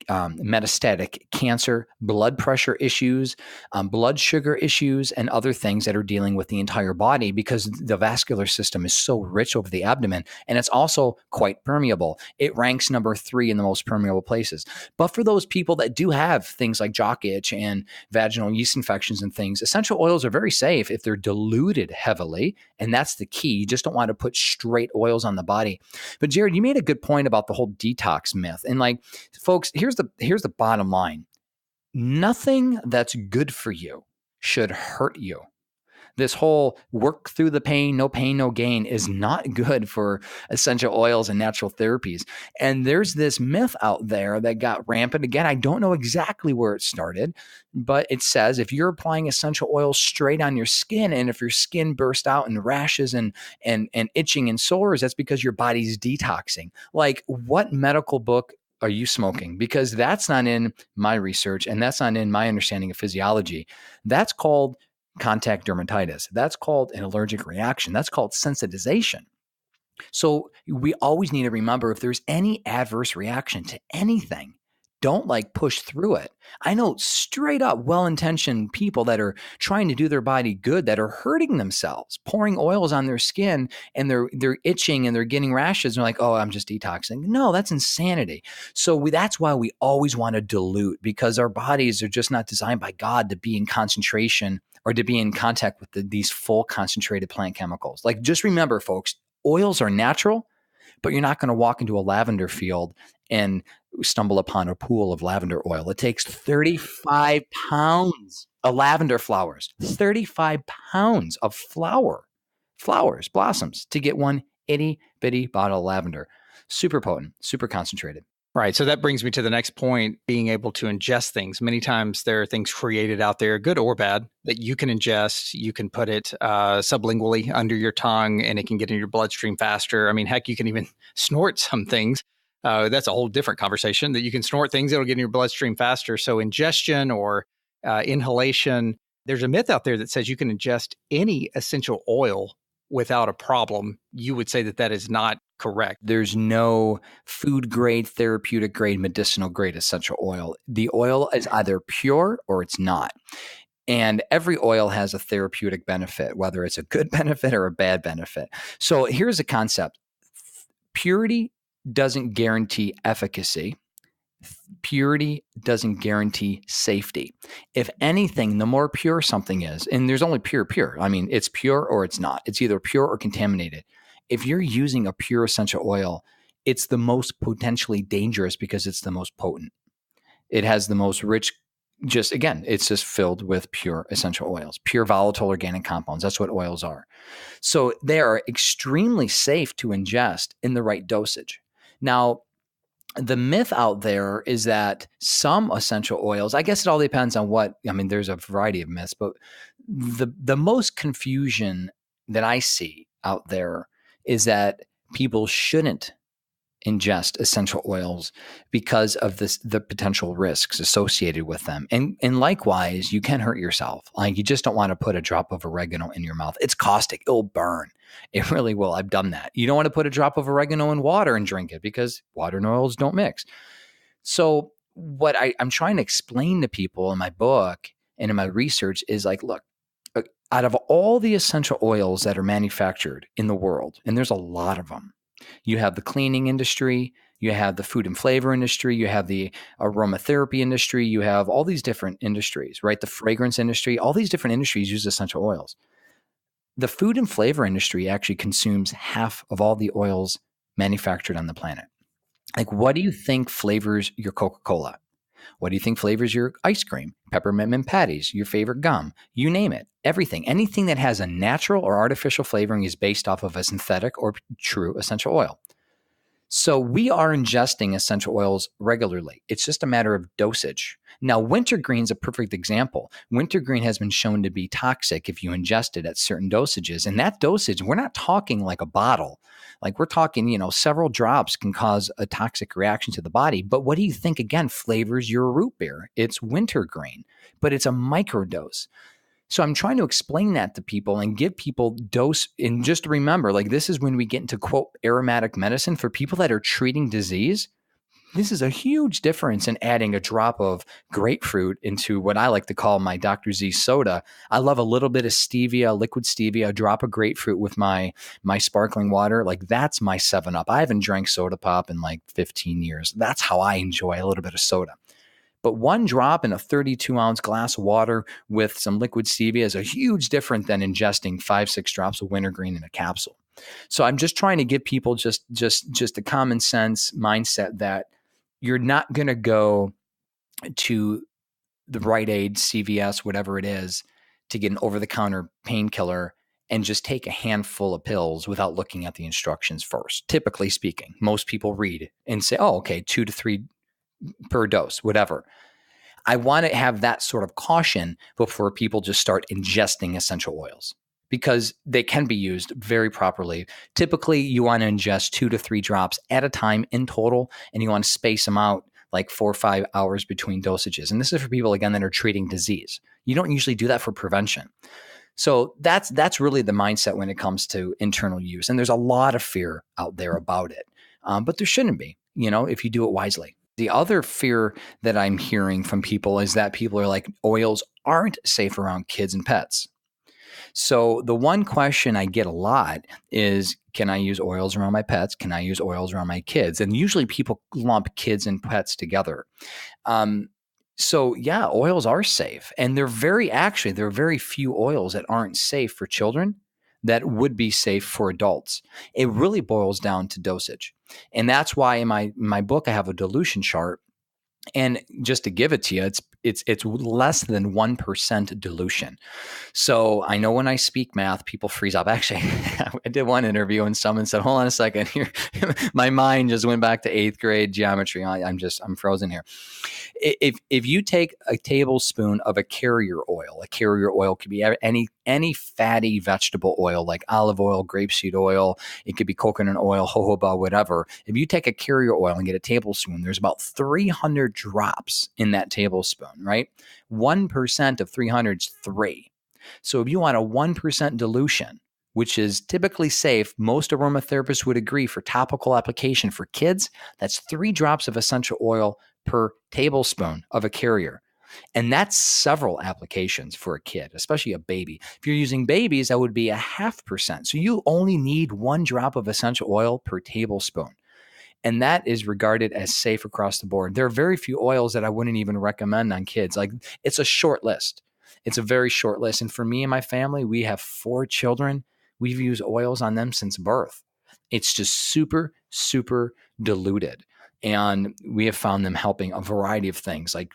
metastatic cancer, blood pressure issues, blood sugar issues, and other things that are dealing with the entire body, because the vascular system is so rich over the abdomen, and it's also quite permeable. It ranks number 3 in the most permeable places. But for those people that do have things like jock itch and vaginal yeast infections and things, essential oils are very safe if they're diluted heavily, and that's the key. You just don't want to put straight oils on the body. But Jared, you made a good point about the whole detox myth. And like, folks, here's the bottom line. Nothing that's good for you should hurt you. This whole work through the pain, no gain is not good for essential oils and natural therapies. And there's this myth out there that got rampant. Again, I don't know exactly where it started, but it says if you're applying essential oils straight on your skin, and if your skin bursts out in rashes and itching and sores, that's because your body's detoxing. Like, what medical book are you smoking? Because that's not in my research, and that's not in my understanding of physiology. That's called contact dermatitis. That's called an allergic reaction. That's called sensitization. So we always need to remember, if there's any adverse reaction to anything, don't push through it. I know straight up well-intentioned people that are trying to do their body good that are hurting themselves, pouring oils on their skin, and they're itching and they're getting rashes. And they're like, oh, I'm just detoxing. No, that's insanity. So that's why we always want to dilute, because our bodies are just not designed by God to be in concentration or to be in contact with these full concentrated plant chemicals. Just remember, folks, oils are natural, but you're not going to walk into a lavender field and stumble upon a pool of lavender oil. It takes 35 pounds of lavender flowers, 35 pounds of flowers, blossoms, to get one itty bitty bottle of lavender. Super potent, super concentrated. Right. So that brings me to the next point, being able to ingest things. Many times there are things created out there, good or bad, that you can ingest. You can put it sublingually under your tongue, and it can get in your bloodstream faster. I mean, heck, you can even snort some things. That's a whole different conversation, that you can snort things, it'll get in your bloodstream faster. So ingestion or inhalation, there's a myth out there that says you can ingest any essential oil without a problem. You would say that is not correct. There's no food grade, therapeutic grade, medicinal grade essential oil. The oil is either pure or it's not. And every oil has a therapeutic benefit, whether it's a good benefit or a bad benefit. So here's a concept. Purity doesn't guarantee efficacy. Purity doesn't guarantee safety. If anything, the more pure something is, and there's only pure. I mean, it's pure or it's not. It's either pure or contaminated. If you're using a pure essential oil, it's the most potentially dangerous because it's the most potent. It has the most rich, it's just filled with pure essential oils, pure volatile organic compounds. That's what oils are. So they are extremely safe to ingest in the right dosage. Now, the myth out there is that some essential oils, I guess it all depends on there's a variety of myths, but the most confusion that I see out there is that people shouldn't ingest essential oils because of the potential risks associated with them. And likewise, you can hurt yourself. You just don't want to put a drop of oregano in your mouth. It's caustic. It'll burn. It really will. I've done that. You don't want to put a drop of oregano in water and drink it because water and oils don't mix. So what I'm trying to explain to people in my book and in my research is look, out of all the essential oils that are manufactured in the world, and there's a lot of them, you have the cleaning industry, you have the food and flavor industry, you have the aromatherapy industry, you have all these different industries, right? The fragrance industry, all these different industries use essential oils. the food and flavor industry actually consumes half of all the oils manufactured on the planet. Like, what do you think flavors your Coca-Cola? What do you think flavors your ice cream? Peppermint mint patties, your favorite gum, you name it. Everything. Anything that has a natural or artificial flavoring is based off of a synthetic or true essential oil. So we are ingesting essential oils regularly. It's just a matter of dosage. Now, wintergreen is a perfect example. Wintergreen has been shown to be toxic if you ingest it at certain dosages. And that dosage, we're not talking like a bottle. Like we're talking, several drops can cause a toxic reaction to the body. But what do you think, again, flavors your root beer? It's wintergreen, but it's a microdose. So I'm trying to explain that to people and give people dose. And just remember, like this is when we get into, quote, aromatic medicine for people that are treating disease. This is a huge difference in adding a drop of grapefruit into what I like to call my Dr. Z soda. I love a little bit of stevia, liquid stevia, a drop of grapefruit with my sparkling water. Like that's my 7-Up. I haven't drank soda pop in like 15 years. That's how I enjoy a little bit of soda. But one drop in a 32-ounce glass of water with some liquid stevia is a huge difference than ingesting 5-6 drops of wintergreen in a capsule. So I'm just trying to give people just a common sense mindset that you're not going to go to the Rite Aid, CVS, whatever it is, to get an over-the-counter painkiller and just take a handful of pills without looking at the instructions first. Typically speaking, most people read and say, oh, okay, 2 to 3 per dose, whatever. I want to have that sort of caution before people just start ingesting essential oils because they can be used very properly. Typically, you want to ingest 2 to 3 drops at a time in total, and you want to space them out like 4 or 5 hours between dosages. And this is for people, again, that are treating disease. You don't usually do that for prevention. So that's really the mindset when it comes to internal use. And there's a lot of fear out there about it, but there shouldn't be, if you do it wisely. The other fear that I'm hearing from people is that people are like, oils aren't safe around kids and pets. So the one question I get a lot is, can I use oils around my pets? Can I use oils around my kids? And usually people lump kids and pets together. So yeah, oils are safe. And there are very few oils that aren't safe for children that would be safe for adults. It really boils down to dosage. And that's why in my book, I have a dilution chart. And just to give it to you, it's less than 1% dilution. So I know when I speak math, people freeze up. Actually, I did one interview and someone said, hold on a second here. My mind just went back to 8th grade geometry. I'm frozen here. If you take a tablespoon of a carrier oil could be any fatty vegetable oil like olive oil, grapeseed oil, it could be coconut oil, jojoba, whatever. If you take a carrier oil and get a tablespoon, there's about 300 drops in that tablespoon, right? 1% of 300 is 3. So if you want a 1% dilution, which is typically safe, most aromatherapists would agree for topical application for kids, that's 3 drops of essential oil per tablespoon of a carrier. And that's several applications for a kid, especially a baby. If you're using babies, that would be 0.5%. So you only need 1 drop of essential oil per tablespoon. And that is regarded as safe across the board. There are very few oils that I wouldn't even recommend on kids. Like it's a short list. It's a very short list. And for me and my family, we have 4 children. We've used oils on them since birth. It's just super, super diluted. And we have found them helping a variety of things like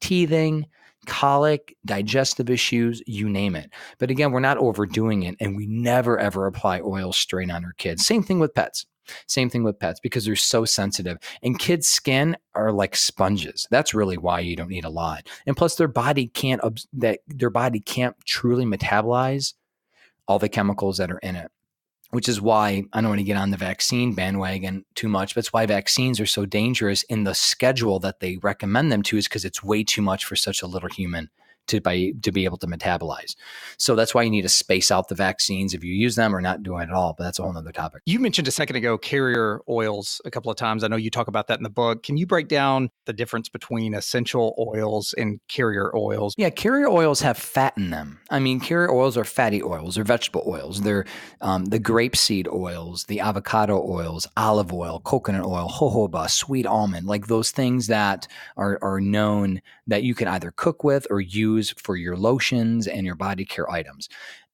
teething, colic, digestive issues, you name it. But again, we're not overdoing it. And we never, ever apply oil straight on our kids. Same thing with pets because they're so sensitive. And kids' skin are like sponges. That's really why you don't need a lot. And plus their body can't truly metabolize all the chemicals that are in it, which is why I don't want to get on the vaccine bandwagon too much. But it's why vaccines are so dangerous in the schedule that they recommend them to, is because it's way too much for such a little human to be able to metabolize. So that's why you need to space out the vaccines if you use them or not do it at all. But that's a whole nother topic. You mentioned a second ago carrier oils a couple of times. I know you talk about that in the book. Can you break down the difference between essential oils and carrier oils? Yeah, carrier oils have fat in them. I mean, carrier oils are fatty oils. They're vegetable oils. They're the grapeseed oils, the avocado oils, olive oil, coconut oil, jojoba, sweet almond, like those things that are known that you can either cook with or use for your lotions and your body care items.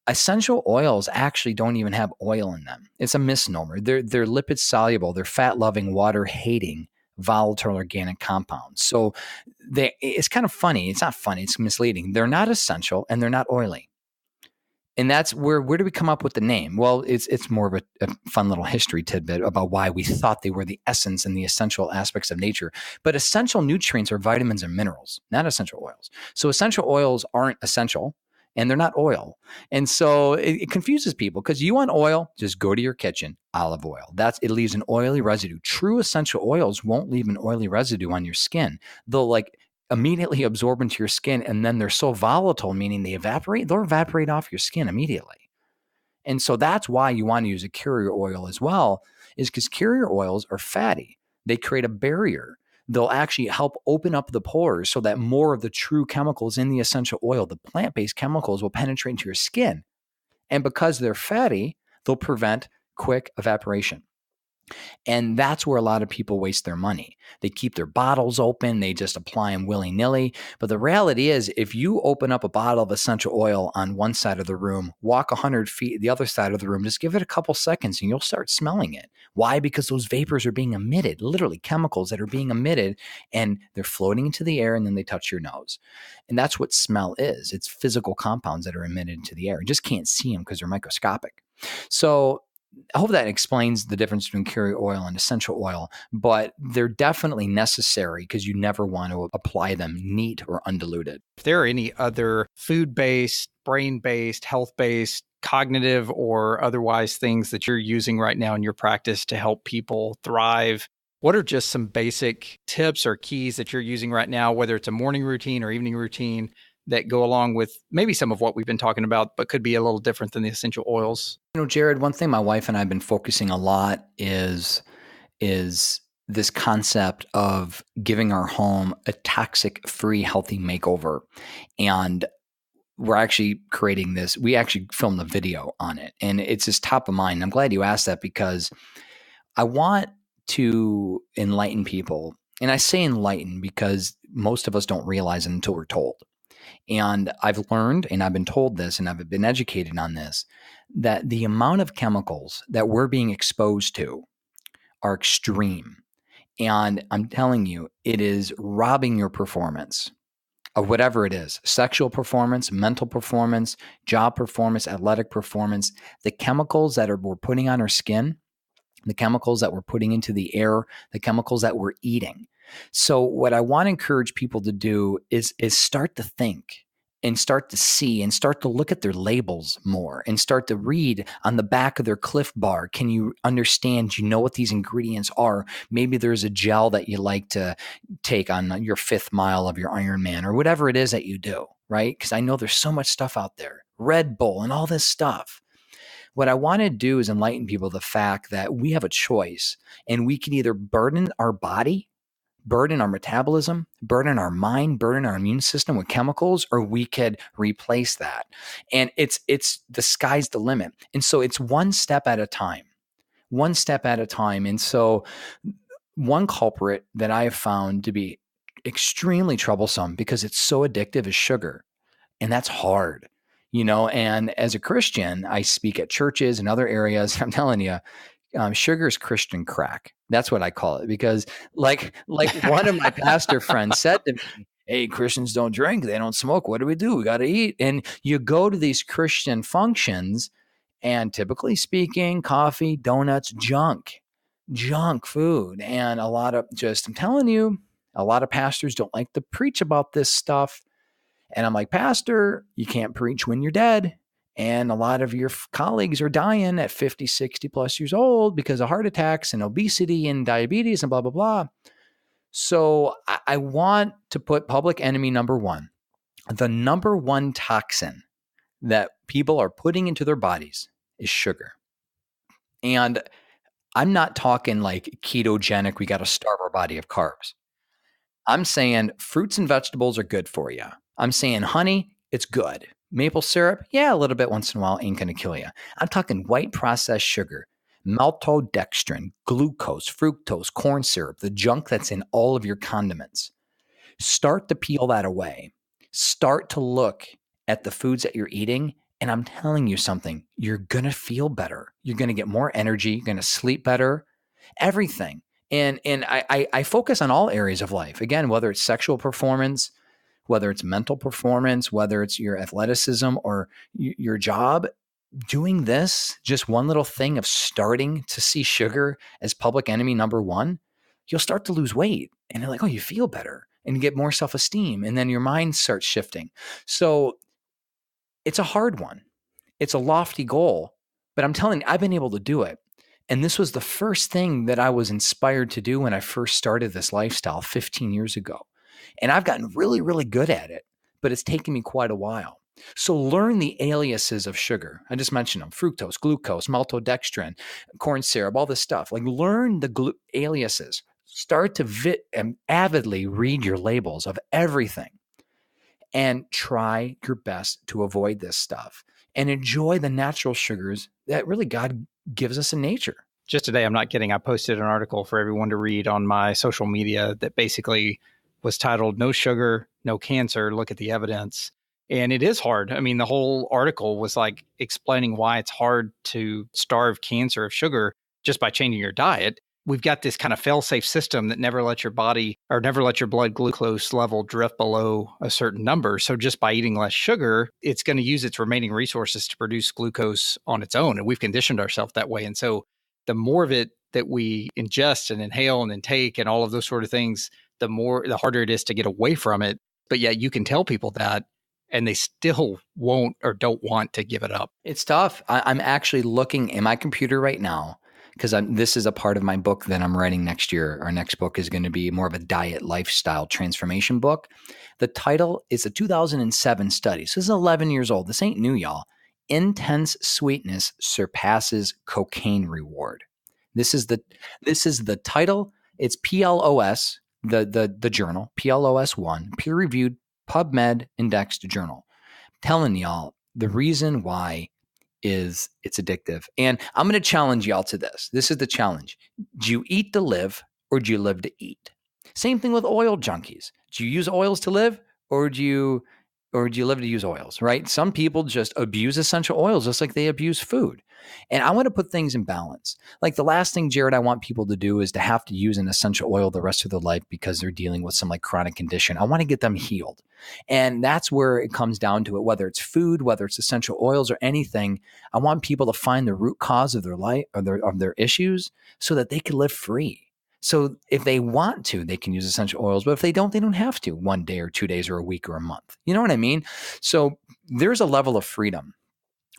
Essential oils actually don't even have oil in them. It's a misnomer. They're lipid soluble. They're fat loving, water hating, volatile organic compounds. So it's kind of funny. It's not funny. It's misleading. They're not essential and they're not oily. And that's where do we come up with the name? Well, it's more of a fun little history tidbit about why we thought they were the essence and the essential aspects of nature. But essential nutrients are vitamins and minerals, not essential oils. So essential oils aren't essential and they're not oil. And so it confuses people because you want oil, just go to your kitchen, olive oil. It leaves an oily residue. True essential oils won't leave an oily residue on your skin. They'll immediately absorb into your skin, and then they're so volatile, meaning they'll evaporate off your skin immediately. And so that's why you want to use a carrier oil as well, is because carrier oils are fatty. They create a barrier. They'll actually help open up the pores so that more of the true chemicals in the essential oil, the plant-based chemicals, will penetrate into your skin. And because they're fatty, they'll prevent quick evaporation. And that's where a lot of people waste their money. They keep their bottles open. They just apply them willy-nilly. But the reality is, if you open up a bottle of essential oil on one side of the room, walk 100 feet the other side of the room, just give it a couple seconds and you'll start smelling it. Why? Because those vapors are being emitted, literally chemicals that are being emitted, and they're floating into the air and then they touch your nose. And that's what smell is. It's physical compounds that are emitted into the air. You just can't see them because they're microscopic. So I hope that explains the difference between carrier oil and essential oil, but they're definitely necessary because you never want to apply them neat or undiluted. If there are any other food-based, brain-based, health-based, cognitive or otherwise things that you're using right now in your practice to help people thrive, what are just some basic tips or keys that you're using right now, whether it's a morning routine or evening routine, that go along with maybe some of what we've been talking about, but could be a little different than the essential oils? Jared, one thing my wife and I have been focusing a lot is this concept of giving our home a toxic-free, healthy makeover. And we're actually creating this. We actually filmed a video on it, and it's just top of mind. I'm glad you asked that because I want to enlighten people. And I say enlighten because most of us don't realize it until we're told. And I've learned, and I've been told this, and I've been educated on this, that the amount of chemicals that we're being exposed to are extreme. And I'm telling you, it is robbing your performance of whatever it is: sexual performance, mental performance, job performance, athletic performance. The chemicals that we're putting on our skin, the chemicals that we're putting into the air, the chemicals that we're eating. So what I want to encourage people to do is start to think and start to see and start to look at their labels more and start to read on the back of their Cliff Bar. Can you understand, you know what these ingredients are? Maybe there's a gel that you like to take on your 5th mile of your Ironman or whatever it is that you do, right? Because I know there's so much stuff out there, Red Bull and all this stuff. What I want to do is enlighten people the fact that we have a choice, and we can either burden our body, burden our metabolism, burden our mind, burden our immune system with chemicals, or we could replace that. And it's the sky's the limit. And so it's one step at a time. And so one culprit that I have found to be extremely troublesome because it's so addictive is sugar. And that's hard. And as a Christian, I speak at churches and other areas. I'm telling you, sugar is Christian crack. That's what I call it, because like one of my pastor friends said to me, hey, Christians don't drink, they don't smoke. What do? We got to eat. And you go to these Christian functions, and typically speaking, coffee, donuts, junk food. And I'm telling you, a lot of pastors don't like to preach about this stuff. And I'm like, Pastor, you can't preach when you're dead. And a lot of your colleagues are dying at 50, 60 plus years old because of heart attacks and obesity and diabetes and blah, blah, blah. So I want to put public enemy number one. The number one toxin that people are putting into their bodies is sugar. And I'm not talking like ketogenic, we got to starve our body of carbs. I'm saying fruits and vegetables are good for you. I'm saying honey, it's good. Maple syrup, yeah, a little bit once in a while ain't going to kill you. I'm talking white processed sugar, maltodextrin, glucose, fructose, corn syrup, the junk that's in all of your condiments. Start to peel that away. Start to look at the foods that you're eating And I'm telling you something, you're going to feel better. You're going to get more energy. You're going to sleep better, everything. And I focus on all areas of life. Again, whether it's sexual performance, whether it's mental performance, whether it's your athleticism or your job, doing this, just one little thing of starting to see sugar as public enemy number one, you'll start to lose weight. And you're like, oh, you feel better and you get more self-esteem. And then your mind starts shifting. So it's a hard one. It's a lofty goal, but I'm telling you, I've been able to do it. And this was the first thing that I was inspired to do when I first started this lifestyle 15 years ago. And I've gotten really, really good at it, but it's taken me quite a while. So learn the aliases of sugar. I just mentioned them: fructose, glucose, maltodextrin, corn syrup, all this stuff. Like, learn the aliases. Start to avidly read your labels of everything and try your best to avoid this stuff and enjoy the natural sugars that really God gives us in nature. Just today, I'm not kidding, I posted an article for everyone to read on my social media that basically was titled "No Sugar, No Cancer, Look at the Evidence." And it is hard. I mean, the whole article was like explaining why it's hard to starve cancer of sugar just by changing your diet. We've got this kind of fail-safe system that never lets your body or never lets your blood glucose level drift below a certain number. So just by eating less sugar, it's going to use its remaining resources to produce glucose on its own. And we've conditioned ourselves that way. And so the more of it that we ingest and inhale and intake and all of those sort of things, the harder it is to get away from it. But yet you can tell people that, and they still won't or don't want to give it up. It's tough. I'm actually looking in my computer right now, because this is a part of my book that I'm writing next year. Our next book is going to be more of a diet lifestyle transformation book. The title is a 2007 study. So this is 11 years old. This ain't new, y'all. Intense sweetness surpasses cocaine reward. This is the title. It's PLOS, the journal, PLOS1, peer-reviewed PubMed indexed journal. I'm telling y'all, the reason why is it's addictive. And I'm going to challenge y'all to this. This is the challenge. Do you eat to live, or do you live to eat? Same thing with oil junkies. Do you use oils to live, or do you live to use oils, right? Some people just abuse essential oils just like they abuse food. And I want to put things in balance. Like, the last thing, Jared, I want people to do is to have to use an essential oil the rest of their life because they're dealing with some like chronic condition. I want to get them healed. And that's where it comes down to it, whether it's food, whether it's essential oils or anything. I want people to find the root cause of their life or of their issues so that they can live free. So if they want to, they can use essential oils, but if they don't have to 1 day or 2 days or a week or a month. You know what I mean? So there's a level of freedom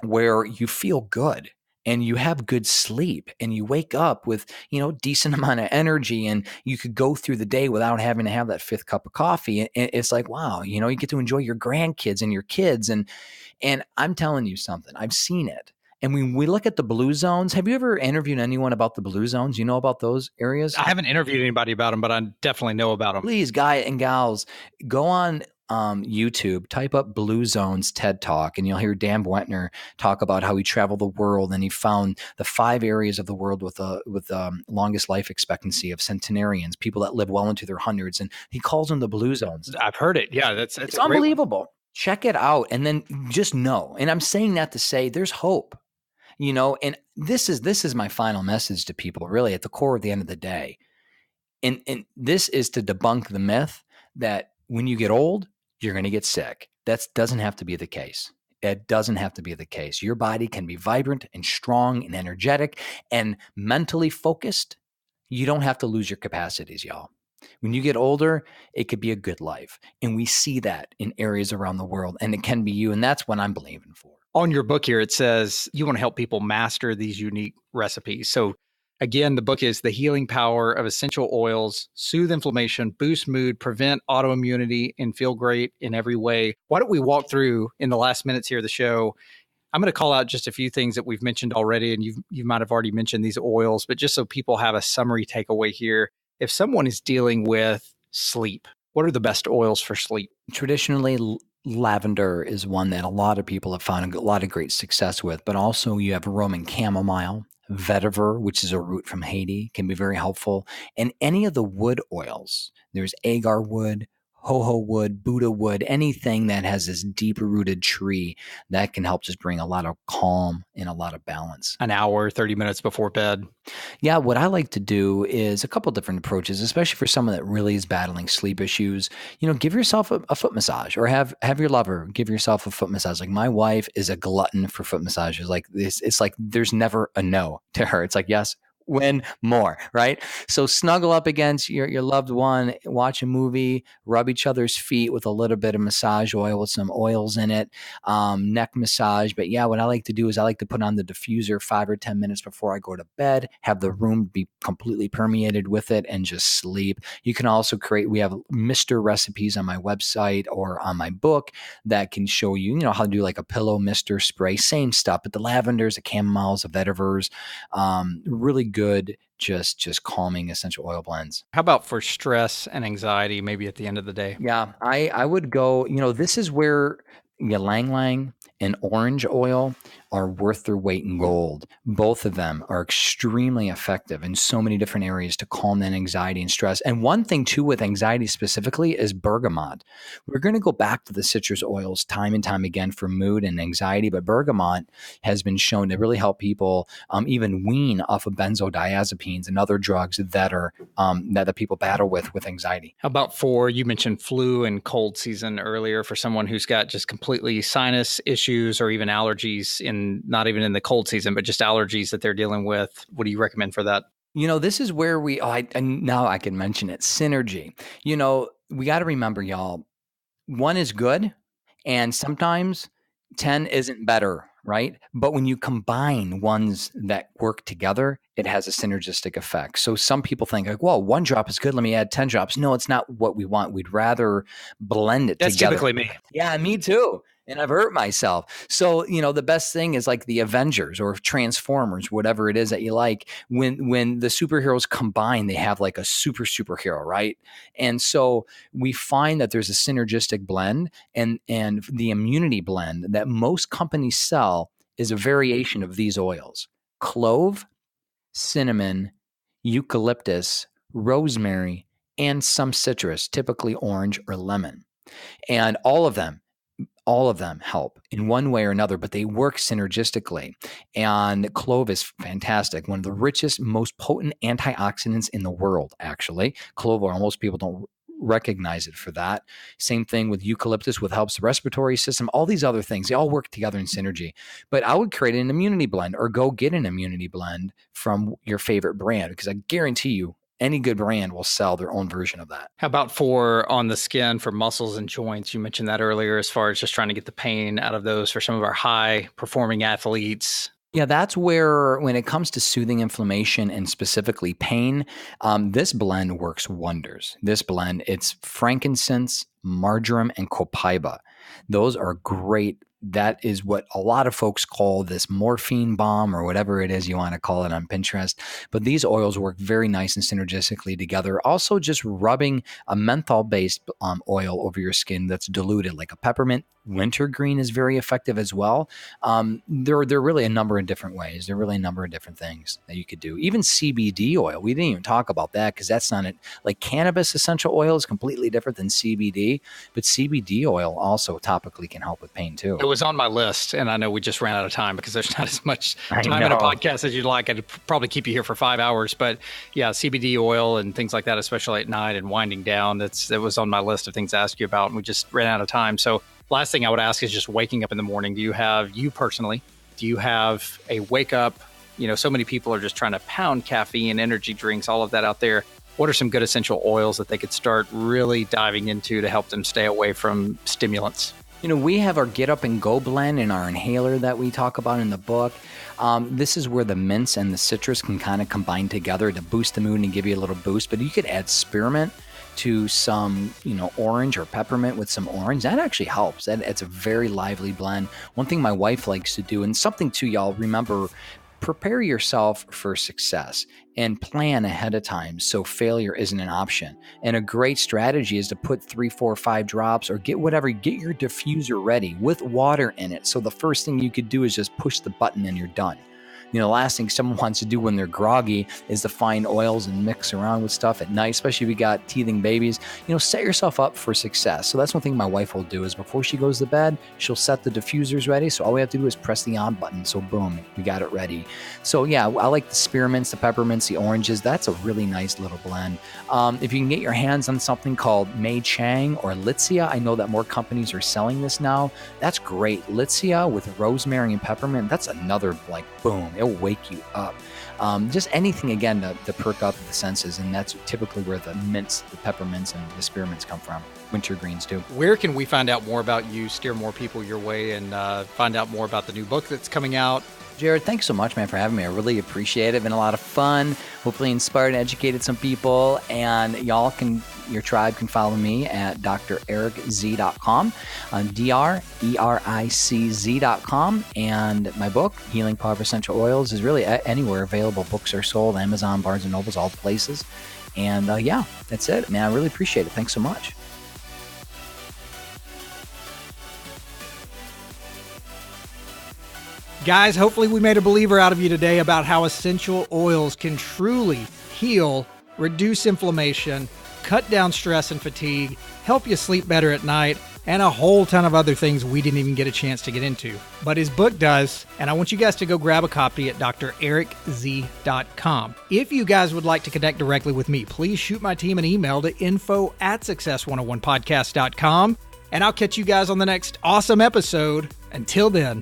where you feel good and you have good sleep and you wake up with, decent amount of energy, and you could go through the day without having to have that fifth cup of coffee. And it's like, wow, you get to enjoy your grandkids and your kids. And I'm telling you something, I've seen it. And when we look at the blue zones, have you ever interviewed anyone about the blue zones? You know about those areas? I haven't interviewed anybody about them, but I definitely know about them. Please, guys and gals, go on YouTube, type up Blue Zones TED Talk, and you'll hear Dan Wentner talk about how he traveled the world and he found the 5 areas of the world with longest life expectancy of centenarians, people that live well into their hundreds, and he calls them the Blue Zones. I've heard it. Yeah, it's unbelievable. Check it out, and then just know. And I'm saying that to say there's hope. And this is my final message to people, really, at the core of the end of the day. And this is to debunk the myth that when you get old, you're going to get sick. That doesn't have to be the case. It doesn't have to be the case. Your body can be vibrant and strong and energetic and mentally focused. You don't have to lose your capacities, y'all. When you get older, it could be a good life. And we see that in areas around the world, and it can be you. And that's what I'm believing for. On your book here, it says you want to help people master these unique recipes. So again, the book is The Healing Power of Essential Oils, Soothe Inflammation, Boost Mood, Prevent Autoimmunity, and Feel Great in Every Way. Why don't we walk through in the last minutes here of the show? I'm going to call out just a few things that we've mentioned already, and you might have already mentioned these oils, but just so people have a summary takeaway here. If someone is dealing with sleep, what are the best oils for sleep? Traditionally, lavender is one that a lot of people have found a lot of great success with, but also you have Roman chamomile, vetiver, which is a root from Haiti, can be very helpful. And any of the wood oils, there's agar wood, ho-ho wood, Buddha wood, anything that has this deep-rooted tree that can help just bring a lot of calm and a lot of balance. An hour, 30 minutes before bed. Yeah, what I like to do is a couple different approaches, especially for someone that really is battling sleep issues. Give yourself a foot massage, or have your lover give yourself a foot massage. Like, my wife is a glutton for foot massages. Like this, it's like there's never a no to her. It's like, yes, when more, right? So snuggle up against your loved one, watch a movie, rub each other's feet with a little bit of massage oil with some oils in it, neck massage. But yeah, what I like to do is I like to put on the diffuser 5 or 10 minutes before I go to bed, have the room be completely permeated with it, and just sleep. You can also we have mister recipes on my website or on my book that can show you, how to do like a pillow mister spray, same stuff, but the lavenders, the chamomiles, the vetivers, really good, just calming essential oil blends. How about for stress and anxiety, maybe at the end of the day? Yeah, I would go, this is where ylang ylang and orange oil are worth their weight in gold. Both of them are extremely effective in so many different areas to calm that anxiety and stress. And one thing too with anxiety specifically is bergamot. We're going to go back to the citrus oils time and time again for mood and anxiety, but bergamot has been shown to really help people even wean off of benzodiazepines and other drugs that are that the people battle with anxiety. How about you mentioned flu and cold season earlier, for someone who's got just completely sinus issues or even allergies not even in the cold season, but just allergies that they're dealing with. What do you recommend for that? This is where now I can mention it, synergy. We got to remember, y'all, one is good and sometimes 10 isn't better, right? But when you combine ones that work together, it has a synergistic effect. So some people think like, well, 1 drop is good, let me add 10 drops. No, it's not what we want. We'd rather blend it together. That's typically me. Yeah, me too. And I've hurt myself. So, the best thing is like the Avengers or Transformers, whatever it is that you like. When the superheroes combine, they have like a superhero, right? And so we find that there's a synergistic blend, and the immunity blend that most companies sell is a variation of these oils: clove, cinnamon, eucalyptus, rosemary, and some citrus, typically orange or lemon. And all of them help in one way or another, but they work synergistically. And clove is fantastic. One of the richest, most potent antioxidants in the world, actually. Clove oil, most people don't recognize it for that. Same thing with eucalyptus, which helps the respiratory system. All these other things, they all work together in synergy. But I would create an immunity blend, or go get an immunity blend from your favorite brand, because I guarantee you, any good brand will sell their own version of that. How about for on the skin, for muscles and joints? You mentioned that earlier, as far as just trying to get the pain out of those for some of our high performing athletes. Yeah, that's where, when it comes to soothing inflammation and specifically pain, this blend works wonders. This blend, it's frankincense, marjoram, and copaiba. Those are great. That is what a lot of folks call this morphine bomb, or whatever it is you want to call it on Pinterest. But these oils work very nice and synergistically together. Also, just rubbing a menthol-based oil over your skin that's diluted, like a peppermint wintergreen, is very effective as well. There are really a number of different ways. There are really a number of different things that you could do. Even CBD oil. We didn't even talk about that, because that's not it. Like cannabis essential oil is completely different than CBD, but CBD oil also topically can help with pain too. It was on my list, and I know we just ran out of time because there's not as much time in a podcast as you'd like. I'd probably keep you here for 5 hours, but yeah, CBD oil and things like that, especially at night and winding down, it was on my list of things to ask you about, and we just ran out of time. So last thing I would ask is just waking up in the morning. Do you have a wake up? So many people are just trying to pound caffeine, energy drinks, all of that out there. What are some good essential oils that they could start really diving into to help them stay away from stimulants? We have our Get Up and Go blend and our inhaler that we talk about in the book. This is where the mints and the citrus can kind of combine together to boost the mood and give you a little boost. But you could add spearmint to some, orange or peppermint with some orange. That actually helps. It's a very lively blend. One thing my wife likes to do, and something too, y'all, remember, prepare yourself for success and plan ahead of time so failure isn't an option. And a great strategy is to put 3, 4, 5 drops, or get your diffuser ready with water in it. So the first thing you could do is just push the button and you're done. The last thing someone wants to do when they're groggy is to find oils and mix around with stuff at night, especially if you got teething babies. Set yourself up for success. So that's one thing my wife will do is before she goes to bed, she'll set the diffusers ready. So all we have to do is press the on button. So boom, we got it ready. So yeah, I like the spearmints, the peppermints, the oranges. That's a really nice little blend. If you can get your hands on something called Mei Chang or Litzia, I know that more companies are selling this now. That's great. Litzia with rosemary and peppermint, that's another boom, it'll wake you up. Just anything again to perk up the senses, and that's typically where the mints, the peppermints, and the spearmints come from. Wintergreens too. Where can we find out more about you, steer more people your way, and find out more about the new book that's coming out? Jared, thanks so much, man, for having me. I really appreciate it. Been a lot of fun. Hopefully inspired and educated some people. And your tribe can follow me at drericz.com, DRERICZ.com. And my book, Healing Power of Essential Oils, is really anywhere available. Books are sold, Amazon, Barnes & Nobles, all places. And yeah, that's it, man. I really appreciate it. Thanks so much. Guys, hopefully we made a believer out of you today about how essential oils can truly heal, reduce inflammation, cut down stress and fatigue, help you sleep better at night, and a whole ton of other things we didn't even get a chance to get into. But his book does, and I want you guys to go grab a copy at drericz.com. If you guys would like to connect directly with me, please shoot my team an email to info@success101podcast.com, and I'll catch you guys on the next awesome episode. Until then.